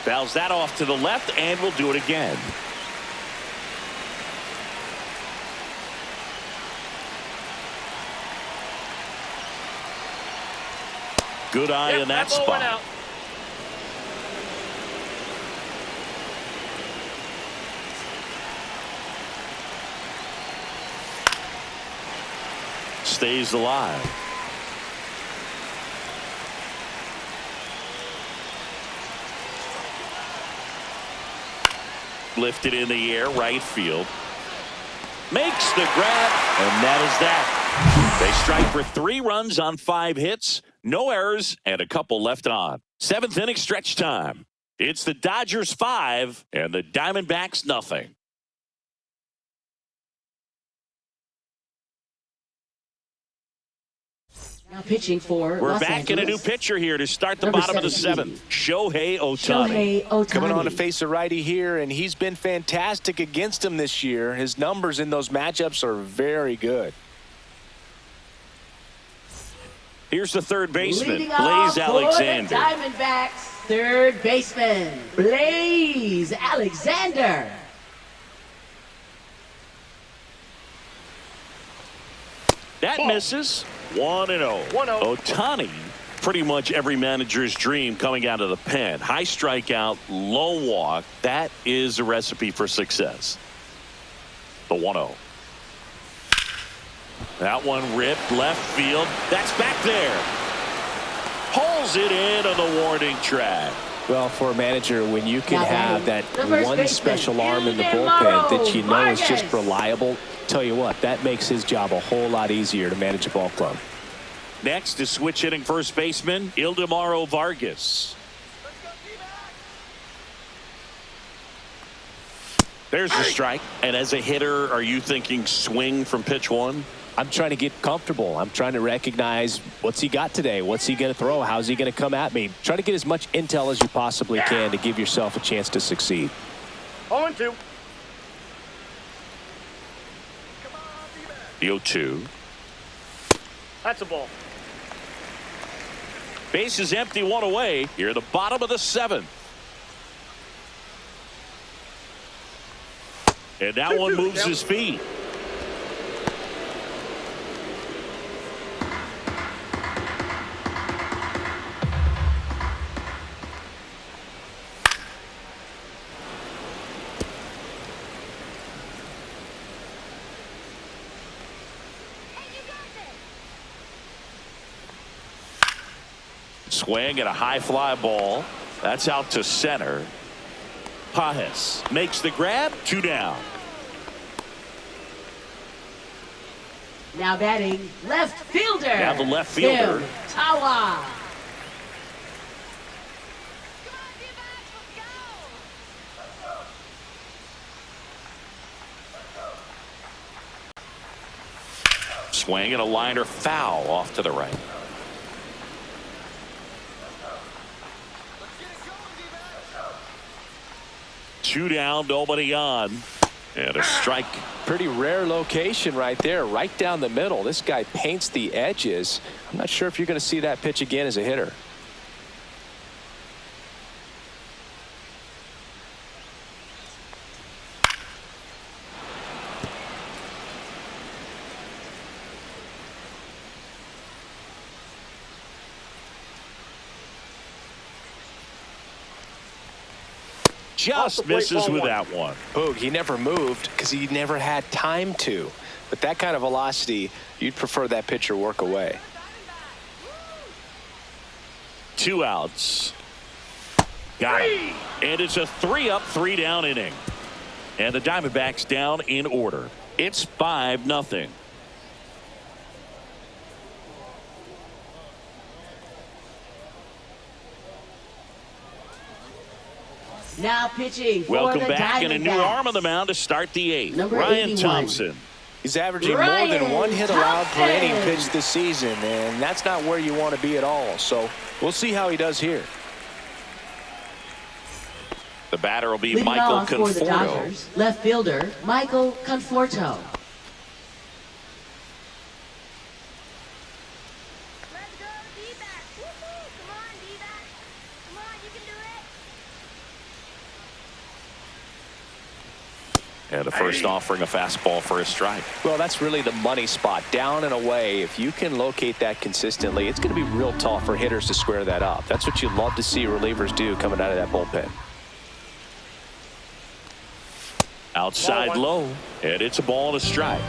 Fouls that off to the left, and we'll do it again. Good eye in that ball went spot. out. Stays alive. Lifted in the air, right field. Makes the grab, and that is that. They strike for 3 runs on 5 hits, no errors, and a couple left on. 7th inning stretch time. It's the Dodgers 5 and the Diamondbacks nothing. Now pitching for We're Los back in a new Angeles. pitcher here to start the Number bottom of the 17. 7th. Shohei Ohtani. Shohei Ohtani. Coming on to face a righty here, and he's been fantastic against him this year. His numbers in those matchups are very good. Here's the third baseman, Leading off Blaze for the Alexander. Diamondbacks, third baseman, Blaze Alexander. That misses. 1-0. 1-0. Ohtani, pretty much every manager's dream coming out of the pen. High strikeout, low walk. That is a recipe for success. The 1-0. That one ripped left field. That's back there. Pulls it in on the warning track. Well, for a manager, when you can Now have that the first one baseman, special arm in the Mlb bullpen that you know is just Vargas. reliable, tell you what, that makes his job a whole lot easier to manage a ball club. Next is switch hitting first baseman, Mlb Vargas. There's the strike. And as a hitter, are you thinking swing from pitch 1? I'm trying to get comfortable. I'm trying to recognize what's he got today. What's he going to throw? How's he going to come at me? Try to get as much intel as you possibly can to give yourself a chance to succeed. 0-2. The 0-2. That's a ball. Base is empty, 1 away. Here at the bottom of the 7th. And that one moves his feet. Swing and a high fly ball. That's out to center. Pajes makes the grab. 2 down. Now batting left fielder. Now the left fielder. Tim Tawa. Swing and a liner foul off to the right. Two down, nobody on, and a strike. Pretty rare location right there, right down the middle. This guy paints the edges. I'm not sure if you're going to see that pitch again as a hitter. Just misses with that one. Boog, he never moved because he never had time to. But that kind of velocity, you'd prefer that pitcher work away. 2 outs. Got it. And it's a 3-up, 3-down inning. And the Diamondbacks down in order. It's 5-0. Now pitching for Welcome the back, and a new Diamondbacks. arm on the mound to start the 8th. Number Ryan 81. Thompson. He's averaging more Ryan than 1 hit allowed per inning Thompson. pitched this season, and that's not where you want to be at all. So we'll see how he does here. The batter will be Leading Michael off for the Conforto. Dodgers, left fielder Michael Conforto. Let's go, D-backs. Woohoo! Come on, D-backs. Come on, you can do it. And the first offering a fastball for a strike. Well, that's really the money spot, down and away. If you can locate that consistently, it's going to be real tough for hitters to square that up. That's what you love to see relievers do coming out of that bullpen. Outside low, and it's a ball and a strike.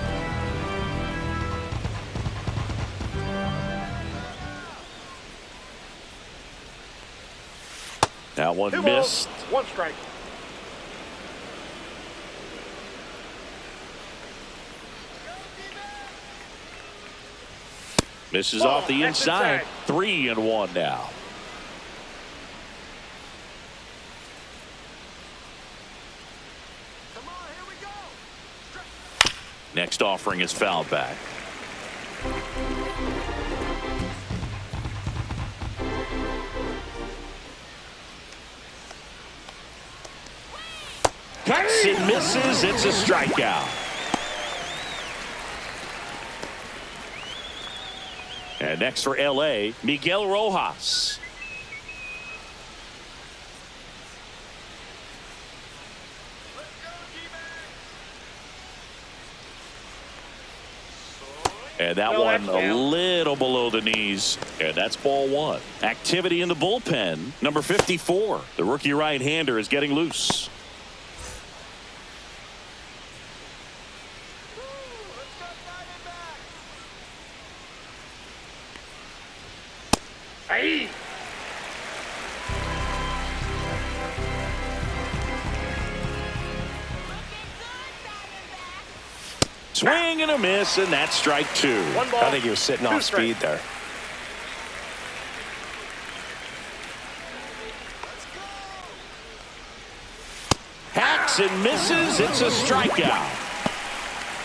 That one 2 missed. balls, 1 strike. Misses Ball, off the that's inside. inside. 3-1 now. Come on, here we go. Next offering is fouled back. Cuts and misses. It's a strikeout. And next for LA, Miguel Rojas. And that Well, one that's a down. little below the knees. And that's ball 1. Activity in the bullpen. Number 54. The rookie right-hander is getting loose. Hey. Swing and a miss, and that's strike 2. 1 ball. I think he was sitting 2 off strikes. speed there. Hacks and misses. It's a strikeout.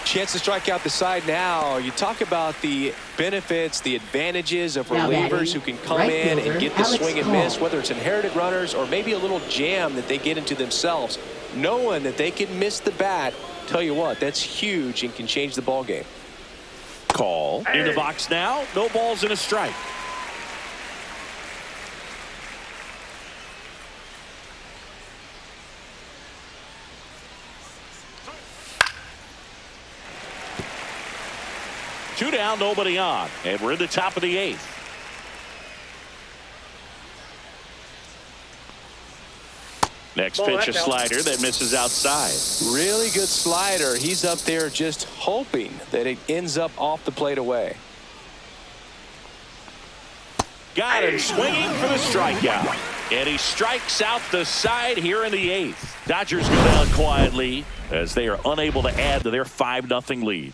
Chance to strike out the side now. You talk about the benefits, the advantages of Now relievers batting, who can come right in and fielder, get the Alex swing and Cole. miss, whether it's inherited runners or maybe a little jam that they get into themselves. Knowing that they can miss the bat, tell you what, that's huge and can change the ball game. Call in the box now. No balls and a strike. Two down, nobody on, and we're in the top of the 8th. Next Ball, pitch, a that's out. slider that misses outside. Really good slider. He's up there just hoping that it ends up off the plate away. Got him swinging for the strikeout. And he strikes out the side here in the 8th. Dodgers go down quietly as they are unable to add to their 5-0 lead.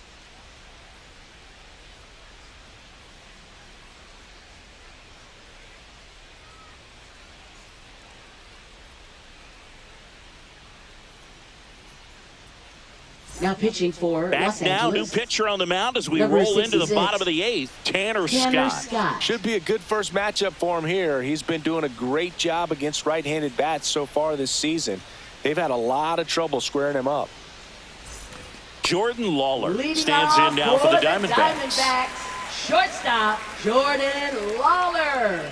Now pitching for Back Los now, Angeles. new pitcher on the mound as we Number roll into the 66. bottom of the 8th. Tanner Tanner Scott. Scott. Should be a good first matchup for him here. He's been doing a great job against right-handed bats so far this season. They've had a lot of trouble squaring him up. Jordan Lawler Leading stands off in now for the Diamondbacks. Diamondbacks, shortstop Jordan Lawler.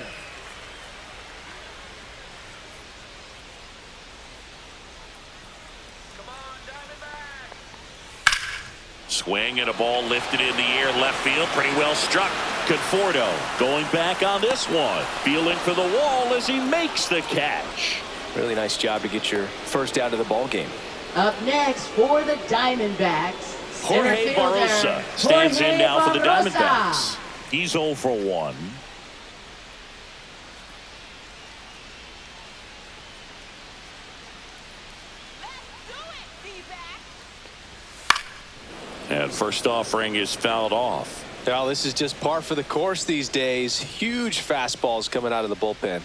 Swing and a ball lifted in the air left field. Pretty well struck. Conforto going back on this one. Feeling for the wall as he makes the catch. Really nice job to get your first out of the ball game. Up next for the Diamondbacks, center Jorge fielder, Barrosa stands in Jorge now for the Barrosa. Diamondbacks. He's 0 for 1. And first offering is fouled off. Well, this is just par for the course these days. Huge fastballs coming out of the bullpen.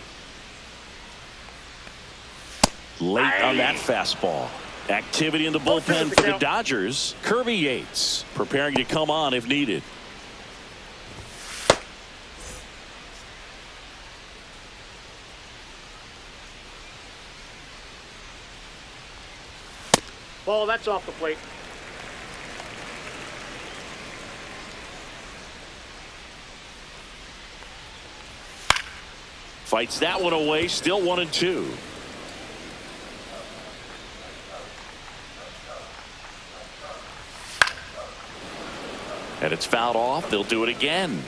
Late on that fastball. Activity in the bullpen for the Dodgers. Kirby Yates preparing to come on if needed. Ball, that's off the plate. Fights that one away. Still 1-2. And it's fouled off. They'll do it again.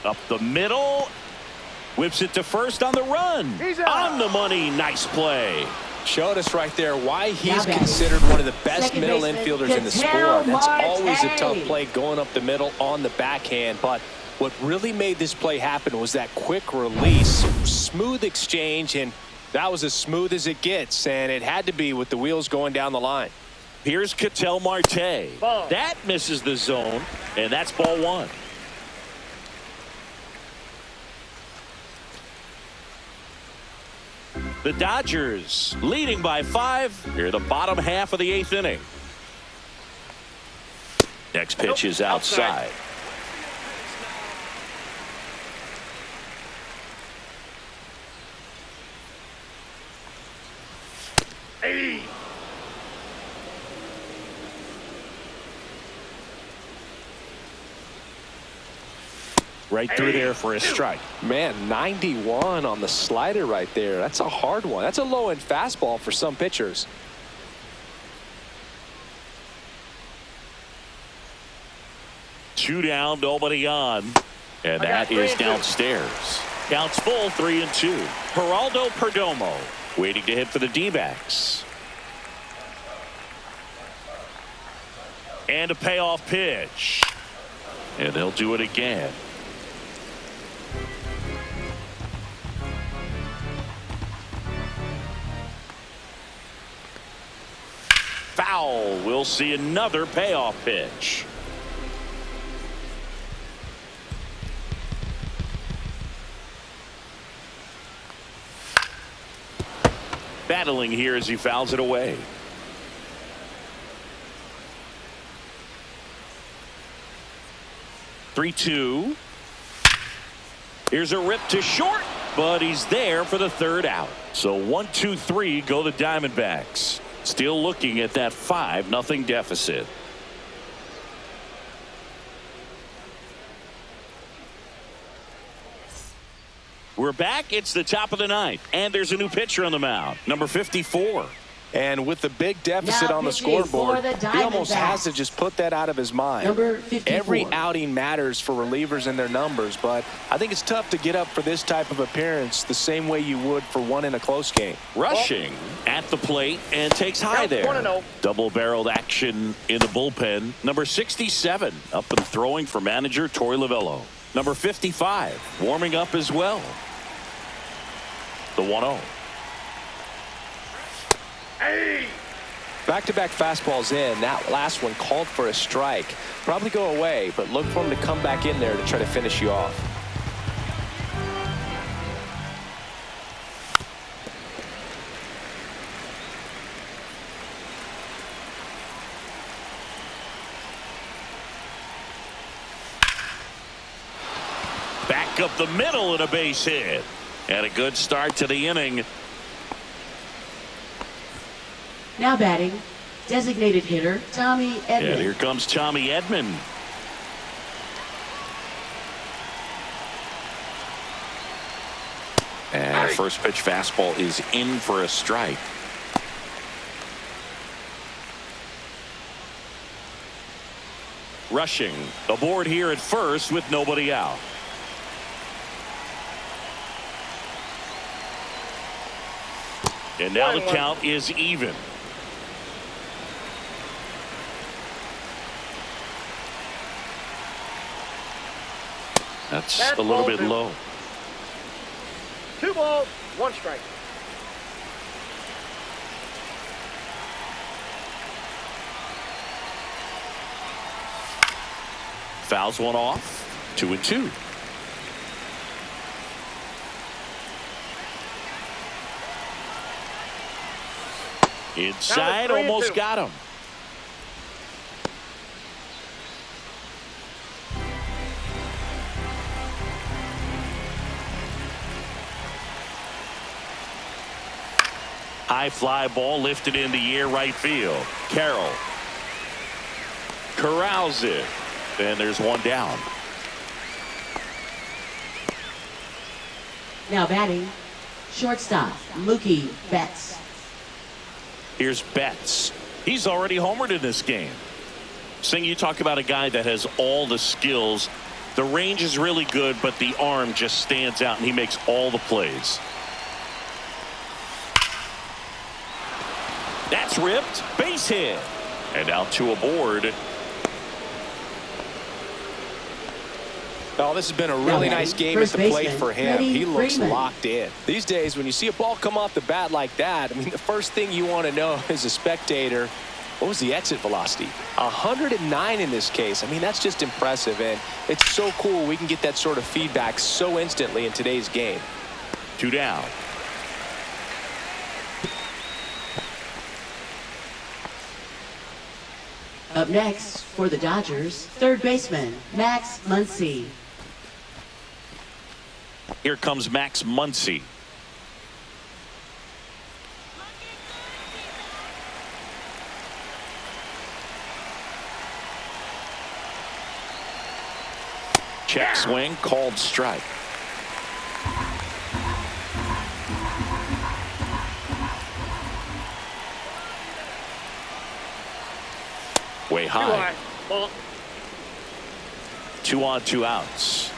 Up the middle. Whips it to first on the run. On the money. Nice play. Showed us right there why he's Now considered one of the best second middle baseman, infielders in the Ketel sport. That's always a Marte. tough play going up the middle on the backhand. But what really made this play happen was that quick release, smooth exchange, and that was as smooth as it gets. And it had to be with the wheels going down the line. Here's Ketel Marte. Ball. That misses the zone, and that's ball one. The Dodgers leading by 5 here in the bottom half of the 8th inning. Next pitch is outside. Hey. Right through there for a strike. Man, 91 on the slider right there. That's a hard one. That's a low-end fastball for some pitchers. Two down, nobody on. And that is downstairs. Counts full, 3-2. Geraldo Perdomo waiting to hit for the D-backs. And a payoff pitch. And they'll do it again. Foul. We'll see another payoff pitch. Battling here as he fouls it away. Three-two. Here's a rip to short, but he's there for the third out. So 1-2-3 go the Diamondbacks. Still looking at that 5-0 deficit. We're back. It's the top of the ninth, and there's a new pitcher on the mound, number 54. And with the big deficit Now on the pitching scoreboard, for the he almost Diamondbacks. has to just put that out of his mind. Number 54. Every outing matters for relievers and their numbers, but I think it's tough to get up for this type of appearance the same way you would for one in a close game. Rushing at the plate and takes high there. 1-0. Double-barreled action in the bullpen. Number 67 up and throwing for manager Torey Lovullo. Number 55 warming up as well. The 1-0. Hey. Back-to-back fastballs in. That last one called for a strike. Probably go away, but look for him to come back in there to try to finish you off. Back up the middle and a base hit. And a good start to the inning. Now batting, designated hitter Tommy And Edman. here comes Tommy Edman. And first pitch fastball is in for a strike. Rushing aboard here at first with nobody out. And now the count is even. That's a little bit low. 2. 2 balls, 1 strike. Fouls one off. 2-2. Inside, Now it's 3-2. almost got him. High fly ball lifted in the air, right field. Carroll corrals it. And there's one down. Now batting, shortstop, Mookie Betts. Here's Betts. He's already homered in this game. Sing, you talk about a guy that has all the skills. The range is really good, but the arm just stands out, and he makes all the plays. That's ripped. Base hit. And now 2 aboard. Oh, this has been a really nice game at the plate for him. He looks locked in. These days, when you see a ball come off the bat like that, I mean, the first thing you want to know as a spectator, what was the exit velocity? 109 in this case. I mean, that's just impressive, and it's so cool we can get that sort of feedback so instantly in today's game. 2 down. Up next for the Dodgers, third baseman, Max Muncy. Here comes Max Muncy. Check swing, called strike. Way Too high. high. Ball. 2 on, 2 outs.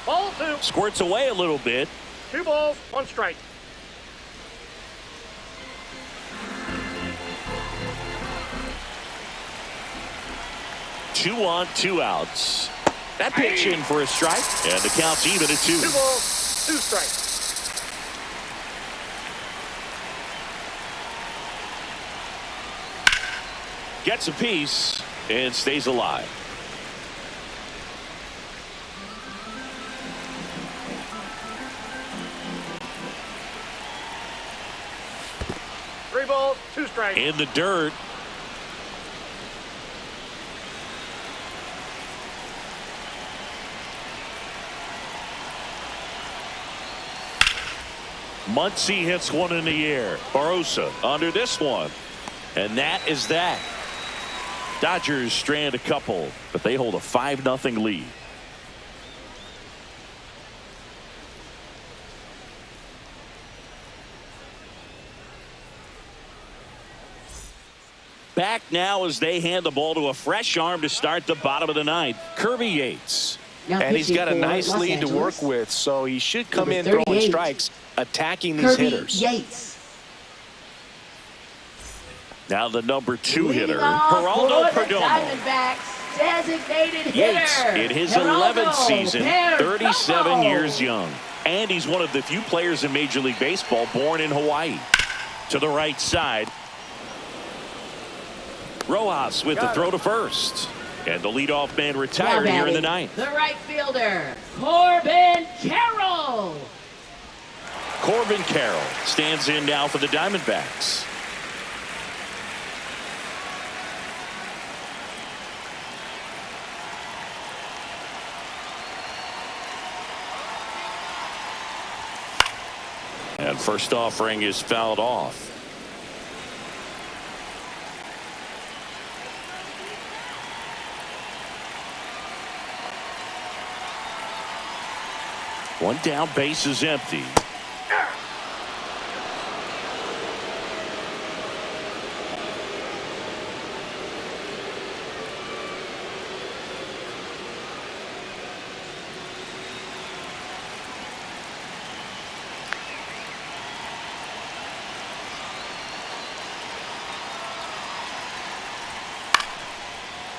Ball 2. Squirts away a little bit. 2 balls, 1 strike. Two on, 2 outs. That pitch in for a strike, and the count's even at 2. 2 balls, 2 strikes. Gets a piece and stays alive. Three balls, 2 strikes. In the dirt. Muncy hits one in the air. Barossa under this one. And that is that. Dodgers strand a couple, but they hold a 5-0 lead. Back now as they hand the ball to a fresh arm to start the bottom of the 9th. Kirby Yates. Now And he's pitching got a for nice Los lead to Angeles, work with, so he should come number in throwing 38, strikes, attacking these Kirby hitters. Yates. Now the number 2 hitter, Leading off Geraldo for the Perdomo. Diamondbacks, designated Yates hitter, in his Geraldo 11th season, Perdomo. 37 years young. And he's one of the few players in Major League Baseball born in Hawaii. To the right side. Rojas with the throw to first. And the leadoff man retired here in the 9th. The right fielder, Corbin Carroll. Corbin Carroll stands in now for the Diamondbacks. And first offering is fouled off. One down, base is empty.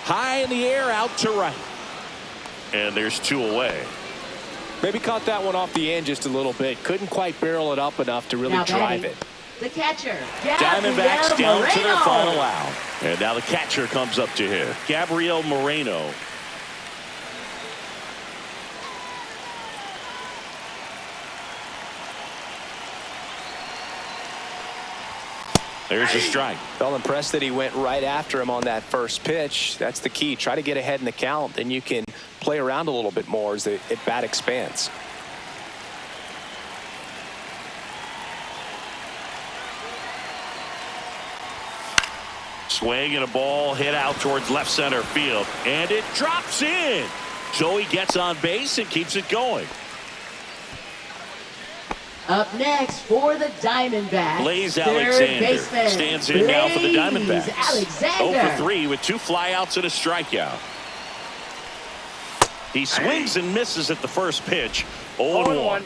High in the air, out to right. And there's 2 away. Maybe caught that one off the end just a little bit. Couldn't quite barrel it up enough to really Now drive batting, it. the catcher, Diamondbacks Gabriel down to their Moreno. final out. And now the catcher comes up to hit. Gabriel Moreno. There's a strike. Felt impressed that he went right after him on that first pitch. That's the key. Try to get ahead in the count. Then you can play around a little bit more as the at-bat expands. Swing and a ball hit out towards left center field. And it drops in. Joey gets on base and keeps it going. Up next for the Diamondbacks, Blaze third Alexander baseman, stands in now for the Diamondbacks. Alexander. 0 for 3 with 2 flyouts and a strikeout. He swings and misses at the first pitch. 0-1.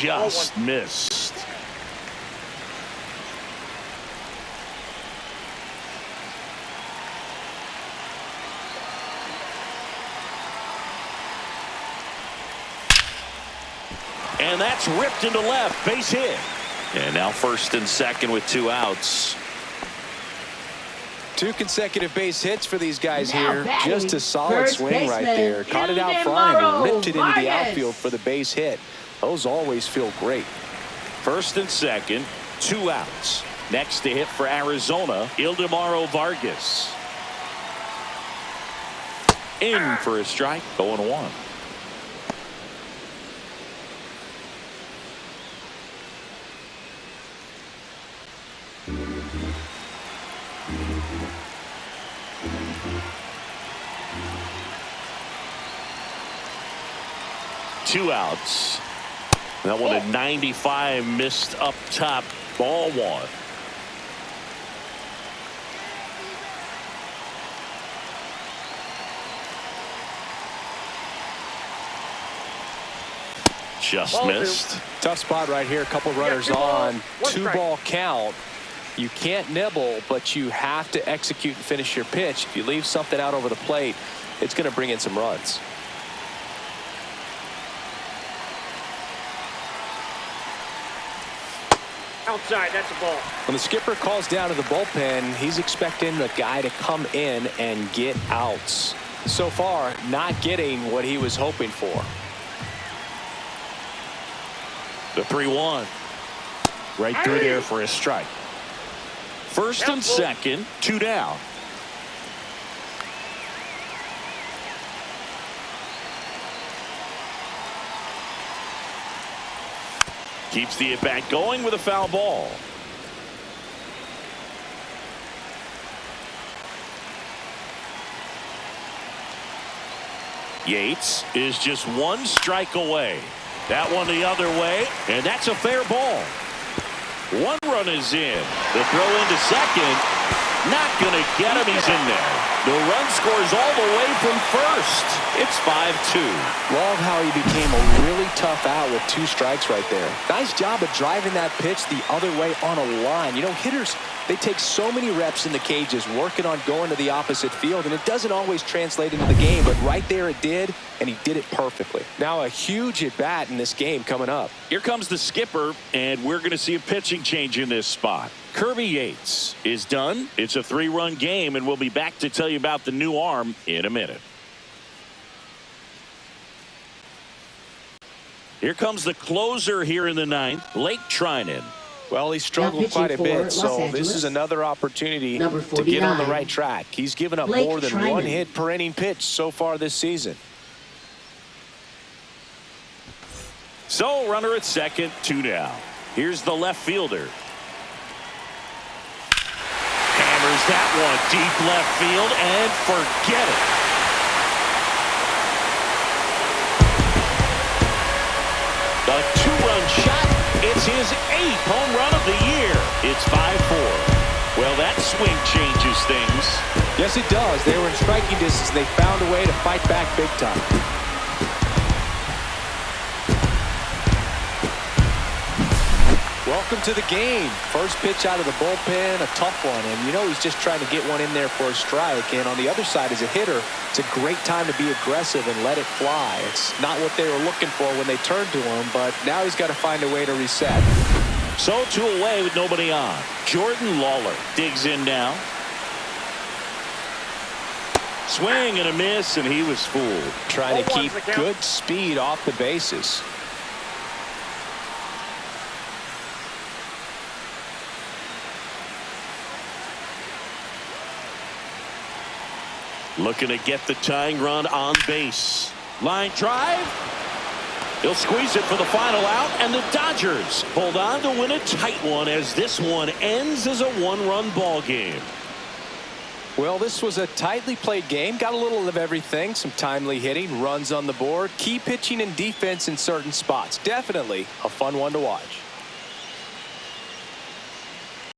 Just missed. And that's ripped into left. Base hit. And now first and second with 2 outs. 2 consecutive base hits for these guys Now here. batting, Just a solid first swing right baseman, there. Caught it out front and ripped it into the Vargas. outfield for the base hit. Those always feel great. First and second, 2 outs. Next to hit for Arizona, Ildemaro Vargas. In for a strike, 0-1. Two outs. That one at 95, missed up top, ball 1. Just Ball 2. missed. Tough spot right here. A couple runners 2 balls, on. 1 2 strike. ball count. You can't nibble, but you have to execute and finish your pitch. If you leave something out over the plate, it's going to bring in some runs. Outside, that's a ball. When the skipper calls down to the bullpen, he's expecting the guy to come in and get outs. So far, not getting what he was hoping for. The 3-1. Right through there for a strike. First and second, 2 down. Keeps the at-bat going with a foul ball. Yates is just 1 strike away. That one the other way, and that's a fair ball. 1 run is in. The throw into second. Not going to get him. He's in there. The run scores all the way from first. It's 5-2. Love how he became a really tough out with 2 strikes right there. Nice job of driving that pitch the other way on a line. You know, hitters, they take so many reps in the cages working on going to the opposite field, and it doesn't always translate into the game, but right there it did, and he did it perfectly. Now a huge at-bat in this game coming up. Here comes the skipper, and we're going to see a pitching change in this spot. Kirby Yates is done. It's a 3-run game, and we'll be back to tell you about the new arm in a minute. Here comes the closer here in the 9th, Blake Trinan. Well, he struggled quite a bit, so this is another opportunity to get on the right track. He's given up Blake more than Trinan. 1 hit per inning pitch so far this season. So, runner at second, 2 down. Here's the left fielder. Hammers that one deep left field and forget it. A 2-run shot. It's his 8th home run of the year. It's 5-4. Well, that swing changes things. Yes, Yes, it does. They were in striking distance. They found a way to fight back big time. Welcome to the game. First pitch out of the bullpen, a tough one. And you know he's just trying to get one in there for a strike. And on the other side, as a hitter, it's a great time to be aggressive and let it fly. It's not what they were looking for when they turned to him, but now he's got to find a way to reset. So 2 away with nobody on. Jordan Lawler digs in now. Swing and a miss, and he was fooled. Trying to keep good speed off the bases. Looking to get the tying run on base. Line drive. He'll squeeze it for the final out, and the Dodgers hold on to win a tight one as this one ends as a 1-run ball game. Well, this was a tightly played game. Got a little of everything. Some timely hitting, runs on the board, key pitching and defense in certain spots. Definitely a fun one to watch.